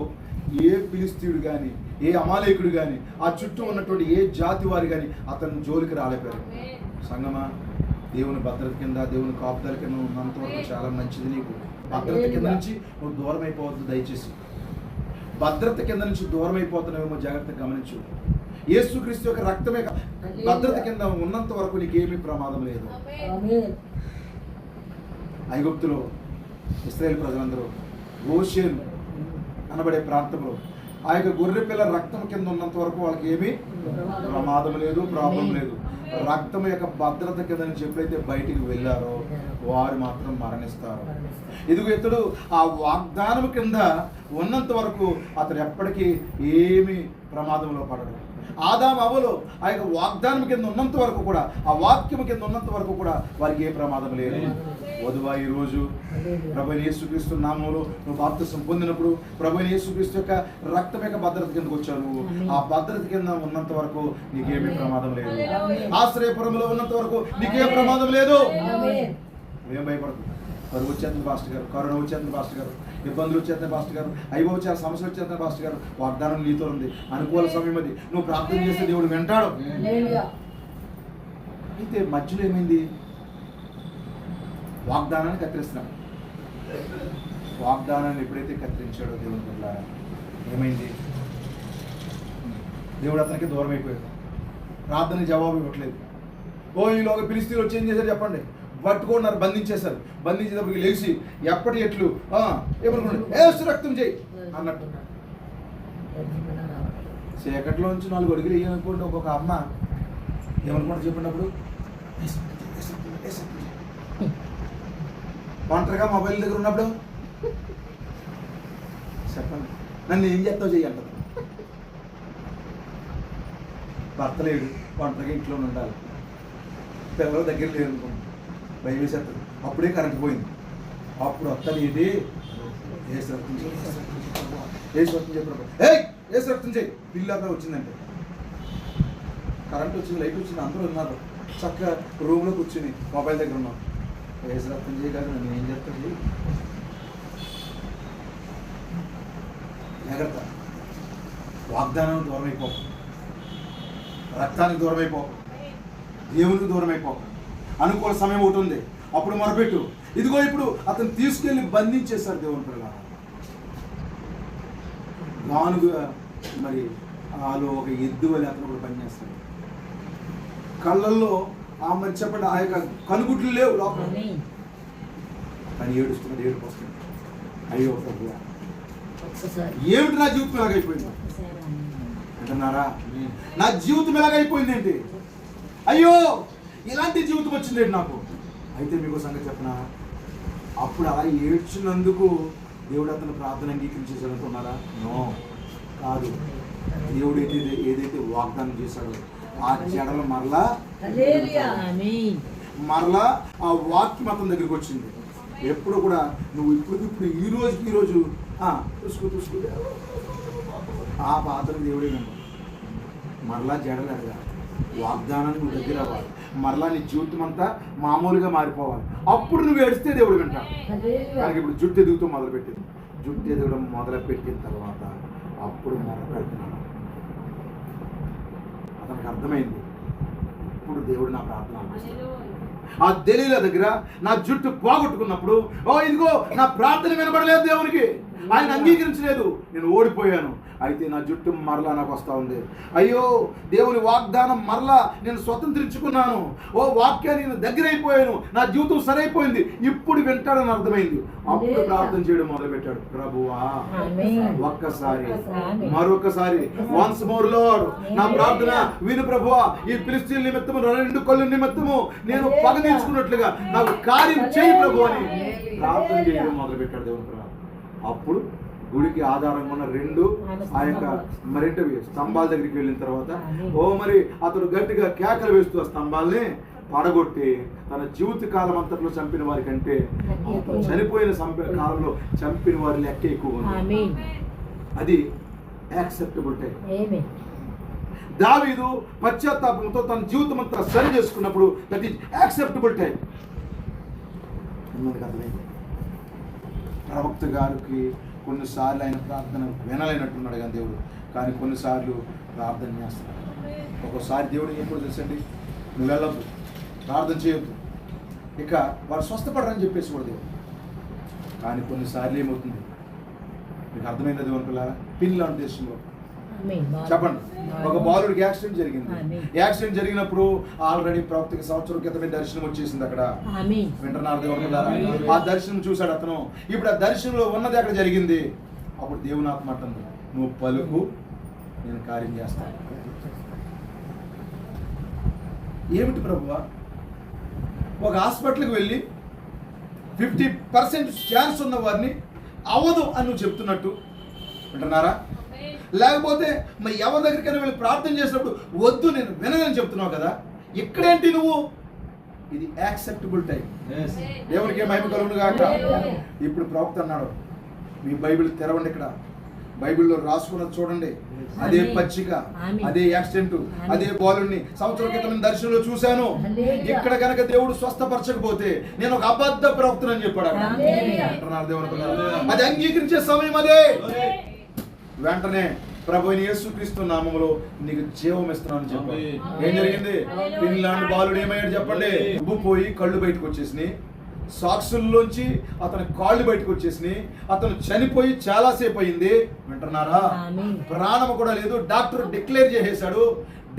ఏ ఫిలిస్తీయుడు కానీ, ఏ అమాలేకుడు కానీ, ఆ చుట్టూ ఉన్నటువంటి ఏ జాతి వారు కానీ అతను జోలికి రాలేపారు. సంగమా, దేవుని భద్రత కింద, దేవుని కాపుదల కింద ఉన్నంత వరకు చాలా మంచిది. నీకు భద్రత కింద నుంచి నువ్వు దూరం అయిపోవద్దు. దయచేసి భద్రత కింద నుంచి దూరం అయిపోతున్నావేమో జాగ్రత్తగా గమనించు. యేసుక్రీస్తు యొక్క రక్తమే భద్రత కింద ఉన్నంత వరకు నీకేమీ ప్రమాదం లేదు. ఐగుప్తులో ఇశ్రాయేలు ప్రజలందరూ గోషేను అనబడే ప్రాంతంలో ఆ యొక్క గొర్రె పిల్ల రక్తం కింద ఉన్నంత వరకు వాళ్ళకి ఏమీ ప్రమాదం లేదు, ప్రాబ్లం లేదు. రక్తం యొక్క భద్రత కింద నుంచి ఎప్పుడైతే బయటికి వెళ్ళారో వారు మాత్రం మరణిస్తారు. ఇదిగో ఇతడు ఆ వాగ్దానం కింద ఉన్నంత వరకు అతడు ఎప్పటికీ ఏమీ ప్రమాదంలో పడడు. ఆదాము అవ్వలు ఆ యొక్క వాగ్దానం కింద ఉన్నంత వరకు కూడా, ఆ వాక్యం కింద ఉన్నంత వరకు కూడా వారికి ఏ ప్రమాదం లేదు. వధువా, ఈరోజు ప్రభువైన యేసుక్రీస్తు నామములో నువ్వు బాప్తిసం పొందినప్పుడు ప్రభువైన యేసుక్రీస్తు యొక్క రక్తం యొక్క భద్రత కిందకు వచ్చావు. నువ్వు ఆ భద్రత కింద ఉన్నంత వరకు నీకేమీ ప్రమాదం లేదు. ఆశ్రయపురంలో ఉన్నంత వరకు నీకే ప్రమాదం లేదు. ఏం భయపడుతుంది? కరువు వచ్చేస్తుంది పాస్టర్ గారు, కరోనా వచ్చేస్తుంది పాస్టర్ గారు, ఇబ్బందులు వచ్చేస్తాయి పాస్టర్ గారు, అయిపోవచ్చారు, సమస్యలు వచ్చేస్తాయి పాస్టర్ గారు. వాగ్దానం నీతో ఉంది, అనుకూల సమయం అది. నువ్వు ప్రార్థన చేస్తే దేవుడు వింటాడు. అయితే మధ్యలో ఏమైంది? వాగ్దానాన్ని కత్తిరిస్తున్నాడు. వాగ్దానాన్ని ఎప్పుడైతే కత్తిరించాడో దేవుని వల్ల ఏమైంది? దేవుడు అతనికి దూరం అయిపోయాడు. ప్రార్థనకి జవాబు ఇవ్వట్లేదు. ఈలోగా ఫిలిష్తీయులు వచ్చి ఏం చేశారు చెప్పండి? పట్టుకున్నారు, బంధించేశారు. బంధించేటప్పటికి లేచి ఎప్పటి ఎట్లు ఏమనుకోండి, ఏసు రక్తం చేయి అన్నట్టు. చీకట్లోంచి 4 అడుగులు వేయాలనుకోండి ఒక్కొక్క అమ్మ ఏమనుకుంటారు చెప్పినప్పుడు? ఒంటరిగా మొబైల్ దగ్గర ఉన్నప్పుడు చెప్పండి, నన్ను ఏం చేస్తావు చెయ్యంటారు. భర్త లేడు, ఒంటరిగా ఇంట్లో ఉండాలి, పిల్లల దగ్గర లేరు అనుకోండి, భయం వేసేస్తారు. అప్పుడే కరెంట్ పోయింది. అప్పుడు వస్తుంది ఇది ఏసు రక్తం చేయి, ఏసు రక్తం చెప్పినప్పుడు ఏసు రక్తం చేయి, బిల్లు అక్కడ వచ్చిందంటే కరెంట్ వచ్చింది, లైట్ వచ్చింది, అందరూ ఉన్నారు చక్కగా రూమ్లో కూర్చుని మొబైల్ దగ్గర ఉన్నాం. ఏసు రక్తం చేయి కాదు, నేను ఏం చెప్తాను? జాగ్రత్త. వాగ్దానానికి దూరం అయిపో, రక్తానికి దూరం అయిపో, దేవునికి దూరం అయిపో. అనుకూల సమయం ఒకటి ఉంది, అప్పుడు మొరపెట్టు. ఇదిగో ఇప్పుడు అతను తీసుకెళ్లి బంధించేశారు దేవుని పిల్లలు. గానుగా మరి ఆలో ఒక ఎద్దు వల్ల అతను కూడా పనిచేస్తాడు. కళ్ళల్లో మరి చెప్పండి, ఆ యొక్క కనుగుడ్లు లేవు లోపల, కానీ ఏడుస్తున్నాడు, ఏడుపు వస్తుంది. అయ్యో ప్రభు, ఏమిటి నా జీవితం ఎలాగైపోయింది అంటున్నారా? నా జీవితం ఎలాగైపోయింది ఏంటి? అయ్యో ఇలాంటి జీవితం వచ్చింది నాకు. అయితే మీకు సంగతి చెప్పనా, అప్పుడు అలా ఏడ్చినందుకు దేవుడు అతను ప్రార్థన అంగీకరించేసాడు అనుకున్నారా? నో, కాదు. దేవుడు ఏదైతే వాగ్దానం చేశాడో ఆ జడలు మరలా ఆ వాక్యం అతని దగ్గరికి వచ్చింది. ఎప్పుడు కూడా నువ్వు ఇప్పుడు ఈ రోజు చూసుకో ఆ పాత్ర దేవుడే నమ్మ. మరలా జడలు అడగాలి, వాగ్దానాన్ని నువ్వు దగ్గర అవ్వాలి, మరలా నీ జీవితం అంతా మామూలుగా మారిపోవాలి. అప్పుడు నువ్వు ఏడిస్తే దేవుడు వింటాడు. దానికి ఇప్పుడు జుట్టు ఎదుగుతూ మొదలుపెట్టింది. జుట్టు ఎదగడం మొదలుపెట్టిన తర్వాత అప్పుడు మొదలుపెడుతున్నాడు. అతనికి అర్థమైంది అప్పుడు దేవుడు నా ప్రార్థన ఆలకిస్తాడు. ఆ దెలీలా దగ్గర నా జుట్టు పోగొట్టుకున్నప్పుడు, ఓ ఇదిగో నా ప్రార్థన వినబడలేదు దేవునికి, ఆయన అంగీకరించలేదు, నేను ఓడిపోయాను, అయితే నా జుట్టు మరలా నాకు వస్తూ ఉంది. అయ్యో దేవుని వాగ్దానం మరలా నేను స్వతంత్రించుకున్నాను, ఓ వాక్యాన్ని నేను దగ్గర అయిపోయాను, నా జీవితం సరైపోయింది, ఇప్పుడు వింటాడని అర్థమైంది. అప్పుడు ప్రార్థన చేయడం మొదలుపెట్టాడు. ప్రభువా ఒక్కసారి మరొకసారి వన్స్ మోర్ లార్డ్ నా ప్రార్థన విను ప్రభువా, ఈ ఫిలిష్తీయుల నిమిత్తము 2 కళ్ళు నిమిత్తము నేను పగ తీర్చుకున్నట్లుగా నాకు కార్యం చేయి ప్రభు అని ప్రార్థన చేయడం మొదలుపెట్టాడు దేవుని ప్రభు. అప్పుడు గుడికి ఆధారంగా ఉన్న 2 ఆ యొక్క మరింటవి స్తంభాల దగ్గరికి వెళ్ళిన తర్వాత, ఓ మరి అతడు గట్టిగా కేకలు వేస్తూ ఆ స్తంభాల్ని పడగొట్టి తన జీవిత కాలం అంతట్లో చంపిన వారి కంటే చనిపోయిన కాలంలో చంపిన వారి లెక్క ఎక్కువ ఉంది. అది యాక్సెప్టబుల్ టైం. దావీదు పశ్చాత్తాపంతో తన జీవితం అంతా సరి చేసుకున్నప్పుడు దట్ ఈజ్ యాక్సెప్టబుల్ టైం. అర్థమైంది. ప్రవక్త గారికి కొన్నిసార్లు ఆయన ప్రార్థన వినలేనట్టున్నాడు కానీ దేవుడు, కానీ కొన్నిసార్లు ప్రార్థన చేస్తున్నాడు. ఒక్కోసారి దేవుడు ఎప్పుడు తెలుసండి, నువ్వు వెళ్ళొద్దు, ప్రార్థన చేయొద్దు, ఇక వారు స్వస్థపడరని చెప్పేసి కూడా దేవుడు. కానీ కొన్నిసార్లు ఏమవుతుంది మీకు అర్థమైంది దేవుని పిల్లల ఫిన్లాండ్ దేశంలో చెప్పండి, ఒక బాలుడికి యాక్సిడెంట్ జరిగింది. యాక్సిడెంట్ జరిగినప్పుడు ఆల్రెడీ ప్రవక్తకి సంవత్సరం క్రితమే దర్శనం వచ్చేసింది. అక్కడ వింటున్నారు దేవుని పిల్లల, ఆ దర్శనం చూశాడు అతను. ఇప్పుడు ఆ దర్శనంలో ఉన్నది అక్కడ జరిగింది. అప్పుడు దేవుని ఆత్మ అంటుంది, నువ్వు పలుకు, నేను కార్యం చేస్తాను. ఏమిటి ప్రభువా? ఒక హాస్పిటల్కి వెళ్ళి 50% ఛాన్స్ ఉన్న వారిని అవ్వదు అని నువ్వు చెప్తున్నట్టు వింటున్నారా? లేకపోతే మరి ఎవరి దగ్గరికైనా వెళ్ళి ప్రార్థన చేసినప్పుడు వద్దు నేను వినని చెప్తున్నావు కదా, ఇక్కడేంటి నువ్వు? ఇది యాక్సెప్టబుల్ టైం. దేవునికి మహిమ కలుగును గాక. ఇప్పుడు ప్రవక్త అన్నాడు, మీ బైబిల్ తెరవండి, ఇక్కడ బైబిల్లో రాసుకున్నది చూడండి. అదే పచ్చిక, అదే యాక్సిడెంట్, అదే బాలుని సంవత్సరం క్రితం దర్శనంలో చూశాను. ఇక్కడ కనుక దేవుడు స్వస్థపరచకపోతే నేను ఒక అబద్ధ ప్రవక్తనని చెప్పాడు. అది అంగీకరించే సమయం అదే. వెంటనే ప్రభువైన యేసుక్రీస్తు నామములో నీకు జీవం ఇస్తున్నాను చెప్పాడు. ఏం జరిగింది? ఫిన్లాండ్ బాలుడు ఏమయ్యాడు చెప్పండి? ఉబ్బిపోయి కళ్ళు బయటకు వచ్చేసినాయి, సాక్సుల్లోంచి అతని కాళ్ళు బయటకు వచ్చేసినాయి, అతను చనిపోయి చాలాసేపు అయింది. వింటున్నారా? ప్రాణం కూడా లేదు. డాక్టర్ డిక్లేర్ చేసేశాడు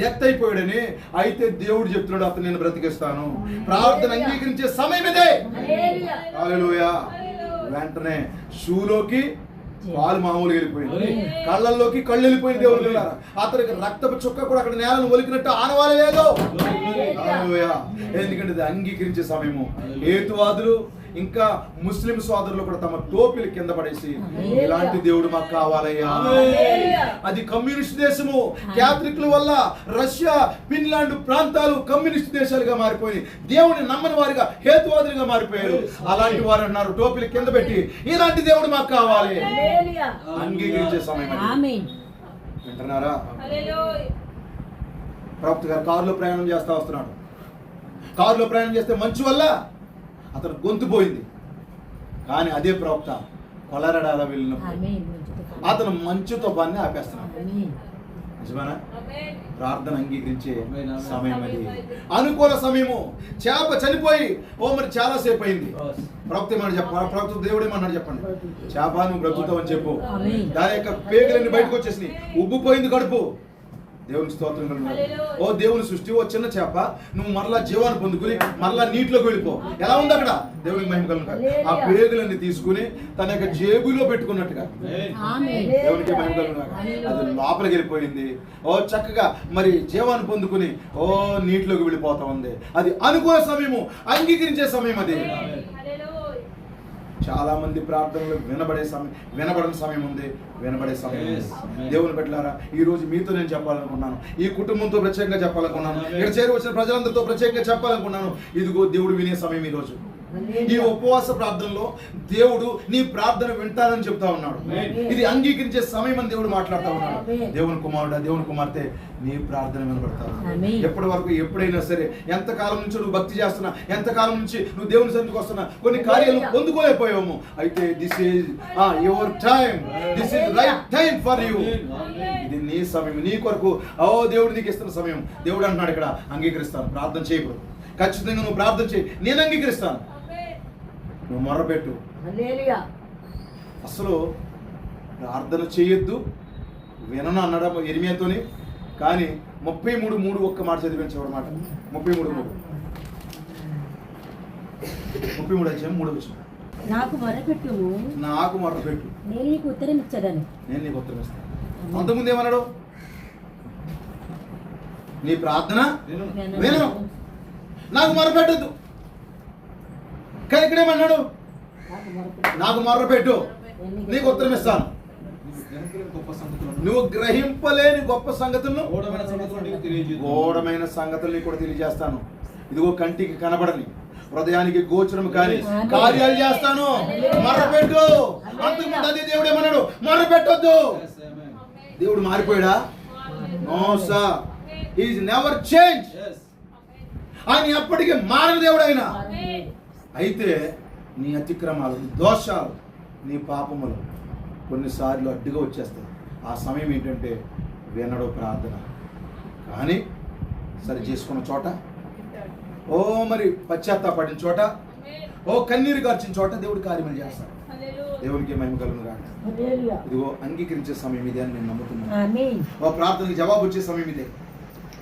డెత్ అయిపోయాడని. అయితే దేవుడు చెప్తున్నాడు, అతను నేను బ్రతికిస్తాను. ప్రార్థన అంగీకరించే సమయం ఇదే. హల్లెలూయా. వెంటనే షూలోకి కాలు మామూలు వెళ్ళిపోయింది, కళ్ళల్లోకి కళ్ళు వెళ్ళిపోయింది. దేవుడు వెళ్ళారు. అతనికి రక్తపు చుక్క కూడా అక్కడ నేలను ఒలికినట్టు ఆనవాల లేదు. ఎందుకంటే ఇది అంగీకరించే సమయము. హేతువాదులు ఇంకా ముస్లిం సోదరులు కూడా తమ టోపీలు కింద పడేసి ఇలాంటి దేవుడు మాకు కావాలయ్యా. అది కమ్యూనిస్ట్ దేశము. క్యాథలిక్ల వల్ల రష్యా, ఫిన్లాండ్ ప్రాంతాలు కమ్యూనిస్ట్ దేశాలుగా మారిపోయి దేవుని నమ్మని వారిగా హేతువాదులుగా మారిపోయారు. అలాంటి వారు అన్నారు టోపీలు కింద పెట్టి ఇలాంటి దేవుడు మాకు కావాలి. అంగీకరించే సమయం. వింటున్నారా? ప్రవక్త గారు కారులో ప్రయాణం చేస్తా వస్తున్నాడు. కారులో ప్రయాణం చేస్తే మంచు వల్ల అతను గొంతు పోయింది. కానీ అదే ప్రవక్త కొలరడాల వెళ్ళినప్పుడు అతను మంచుతో పని ఆపేస్తున్నాడు. నిజమేనా? ప్రార్థన అంగీకరించే సమయం అది. అనుకూల సమయము. చేప చనిపోయి మరి చాలా సేపు అయింది. ప్రవక్త ఏమన్నా ప్రవక్త దేవుడు ఏమన్నాడు చెప్పండి? చేప నువ్వు బ్రతుకుతావు అని చెప్పు. దాని యొక్క పేగులన్నీ బయటకు వచ్చేసినాయి, ఉబ్బిపోయింది కడుపు. దేవుని స్తోత్రం కలుగును. ఓ దేవుని సృష్టి, ఓ చిన్న చేప నువ్వు మరలా జీవాన్ని పొందుకుని మరలా నీటిలోకి వెళ్ళిపో. ఎలా ఉంది అక్కడ? దేవునికి మహిమ కలుగును. ఆ పేగులన్నీ తీసుకుని తన యొక్క జేబులో పెట్టుకున్నట్టుగా దేవునికి మహిమ కలుగును. అది లోపలికి వెళ్ళిపోయింది. ఓ చక్కగా మరి జీవాన్ని పొందుకుని నీటిలోకి వెళ్ళిపోతా ఉంది. అది అనుకూల సమయము, అంగీకరించే సమయం అది. చాలా మంది ప్రార్థనలు వినబడని సమయం ఉంది, వినబడే సమయం ఉంది. దేవుని బిడ్డలారా, ఈ రోజు మీతో నేను చెప్పాలనుకున్నాను, ఈ కుటుంబంతో ప్రత్యేకంగా చెప్పాలనుకున్నాను, ఇక్కడ చేరి వచ్చిన ప్రజలందరితో ప్రత్యేకంగా చెప్పాలనుకున్నాను. ఇదిగో దేవుడు వినే సమయం ఈ రోజు. ఈ ఉపవాస ప్రార్థనలో దేవుడు నీ ప్రార్థన వింటానని చెప్తా ఉన్నాడు. ఇది అంగీకరించే సమయం అని దేవుడు మాట్లాడుతూ ఉన్నాడు. దేవుని కుమారుడా, దేవుని కుమార్తె, నీ ప్రార్థన వినబడతావు. ఎప్పటి వరకు ఎప్పుడైనా సరే, ఎంతకాలం నుంచి నువ్వు భక్తి చేస్తున్నా, ఎంతకాలం నుంచి నువ్వు దేవుని సన్నిధికి వస్తున్నా, కొన్ని కార్యాలు పొందుకోలేకపోయాము. అయితే this is your time, this is right time for you. ఇది నీ సమయం, నీ కొరకు దేవుడు నీకు ఇస్తున్న సమయం. దేవుడు అంటున్నాడు ఇక్కడ, అంగీకరిస్తాను, ప్రార్థన చేయకూడదు, ఖచ్చితంగా నువ్వు ప్రార్థన చేయి, నేను అంగీకరిస్తాను, నువ్వు మొర్రపెట్టు. అసలు ప్రార్థన చేయొద్దు వినను అన్నాడు ఇర్మియాతోని. కానీ 33:3 ఒక్క మాట చదివించేవాడు మాట. 33 అధ్యాయం 3 వచనం. నాకు మొరపెట్టుము, నాకు మొర్రపెట్టు, నేను నీకు ఉత్తరం ఇచ్చదను. నేను నీకు ఉత్తరం ఇస్తాను. అంతకుముందు ఏమన్నాడు? నీ ప్రార్థన విను, నాకు మొరపెట్టద్దు. కానీ ఇక్కడేమన్నాడు? నాకు మొర్రపెట్టు, నీకు ఉత్తరం ఇస్తాను. నువ్వు గ్రహింపలేని గొప్ప సంగతులను, గూఢమైన సంగతుల్ని కూడా తెలియజేస్తాను. ఇదిగో కంటికి కనబడని, హృదయానికి గోచరం కాని కార్యాలు చేస్తాను. మొర్రపెట్టు. అంతకుముందు అదే దేవుడు ఏమన్నాడు? మొర్రపెట్టొద్దు. దేవుడు మారిపోయాడా? No sir, he is never change. ఆయన ఎప్పటికీ మారని దేవుడు ఆయన. అయితే నీ అతిక్రమాలు, నీ దోషాలు, నీ పాపములు కొన్నిసార్లు అడ్డుగా వచ్చేస్తాయి. ఆ సమయం ఏంటంటే వినడు ప్రార్థన. కానీ సరి చేసుకున్న చోట, మరి పశ్చాత్తాపడిన చోట, కన్నీరు కార్చిన చోట దేవుడు కార్యములు చేస్తాడు. దేవునికి మహిమ కలుగును గాక. ఇదిగో అంగీకరించే సమయం ఇదే అని నేను నమ్ముతున్నాను. ప్రార్థనకి జవాబు వచ్చే సమయం ఇదే.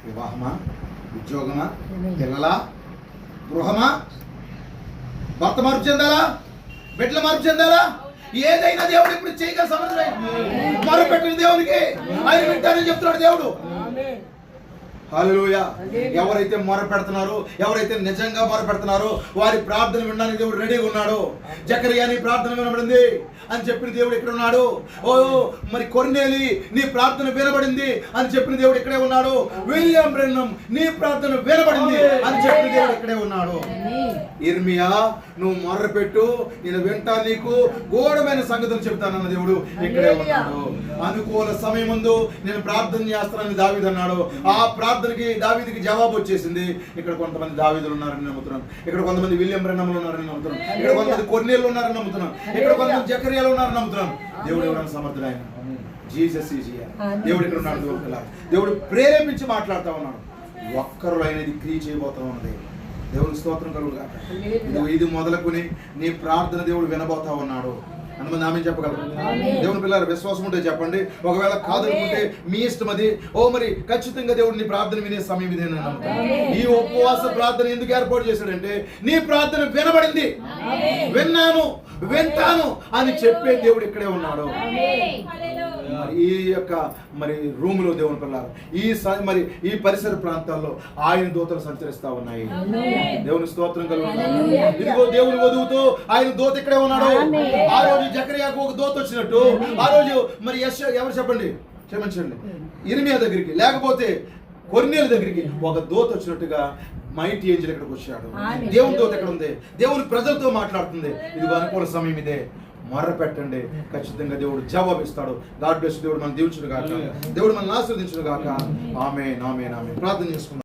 వివాహమా, ఉద్యోగమా, పిల్లలా, గృహమా, భర్త మార్పు చెందాలా, బిడ్డల మార్పు చెందాలా, ఏదైనా దేవుడు ఇప్పుడు చేయగల సమర్థుడు. మొరపెట్టిన దేవునికి ఆయన వింటానని చెప్తున్నాడు దేవుడు. హల్లెలూయా. ఎవరైతే మొరపెడుతున్నారో, ఎవరైతే నిజంగా మొరపెడుతున్నారో వారి ప్రార్థన వినడానికి దేవుడు రెడీగా ఉన్నాడు. జకరియా నీ ప్రార్థన వినబడింది అని చెప్పిన దేవుడు ఇక్కడ ఉన్నాడు. మరి కొర్నేలి నీ ప్రార్థన వినబడింది అని చెప్పిన దేవుడు ఇక్కడే ఉన్నాడు. విలియం బ్రెన్నం నీ ప్రార్థన వినబడింది అని చెప్పిన దేవుడు ఇక్కడే ఉన్నాడు. ఇర్మియా నువ్వు మొర్రపెట్టు, నేను వింటా, నీకు గూఢమైన సంగతులు చెప్తానన్న దేవుడు ఇక్కడే ఉన్నాడు. అనుకూల సమయం ముందు నేను ప్రార్థన చేస్తానని దావీదు అన్నాడు. ఆ ప్రార్థనకి దావీదుకి జవాబు వచ్చేసింది. ఇక్కడ కొంతమంది దావీదులు ఉన్నారని నమ్ముతున్నాను, ఇక్కడ కొంతమంది విలియం బ్రెన్నములు ఉన్నారని నమ్ముతున్నాను, ఇక్కడ కొంతమంది కొర్నేలు ఉన్నారని నమ్ముతున్నాను, ఇక్కడ కొంతమంది జకరియాలు ఉన్నారని నమ్ముతున్నాను. దేవుడు ఎవరైనా సమర్థుడు ఆయన. Jesus is here. దేవుడు ఇక్కడ ఉన్నాడు. దేవుడు ప్రేరేపించి మాట్లాడుతూ ఉన్నాడు. ఒక్కరు అనేది క్రియ చేయబోతా ఉన్నది. దేవుని స్తోత్రం కలుగుగాక. ఇది మొదలుకొని నీ ప్రార్థన దేవుడు వినబోతా ఉన్నాడు. అంతమంది ఆమె చెప్పగలరు. దేవుని పిల్లలు విశ్వాసం ఉంటే చెప్పండి. ఒకవేళ కాదనుకుంటే మీ ఇష్టం అది. మరి ఖచ్చితంగా దేవుడు నీ ప్రార్థన వినే సమయం ఇదే. ఈ ఉపవాస ప్రార్థన ఎందుకు ఏర్పాటు చేశాడంటే నీ ప్రార్థన వినబడింది, విన్నాను, వింటాను అని చెప్పే దేవుడు ఇక్కడే ఉన్నాడు. ఈ యొక్క రూమ్ లో దేవుని పిల్లలు ఈ పరిసర ప్రాంతాల్లో ఆయన దూతలు సంచరిస్తా ఉన్నాయి. దేవుని స్తోత్రం కలుగుతుంది. ఇదిగో దేవుని వధువుతో ఆయన దూత ఇక్కడే ఉన్నాడు. ఆ రోజు జకరియాకు ఒక దూత వచ్చినట్టు, ఆ రోజు ఎవరు చెప్పండి, క్షమించండి, ఇర్మియా దగ్గరికి లేకపోతే కొర్నేలు దగ్గరికి ఒక దూత వచ్చినట్టుగా మైటీ ఏంజెల్ ఇక్కడికి వచ్చాడు. దేవుని దూత ఎక్కడ ఉంది? దేవుని ప్రజలతో మాట్లాడుతుంది. ఇదిగో అనుకూల సమయం ఇదే. మొర్ర పెట్టండి, ఖచ్చితంగా దేవుడు జవాబిస్తాడు. God bless. దేవుడు మనం దీవించును గాక, దేవుడు మనల్ని ఆశీర్వదించును గాక. ఆమేన్, ఆమేన్, ఆమేన్. ప్రార్థన చేసుకుందాం.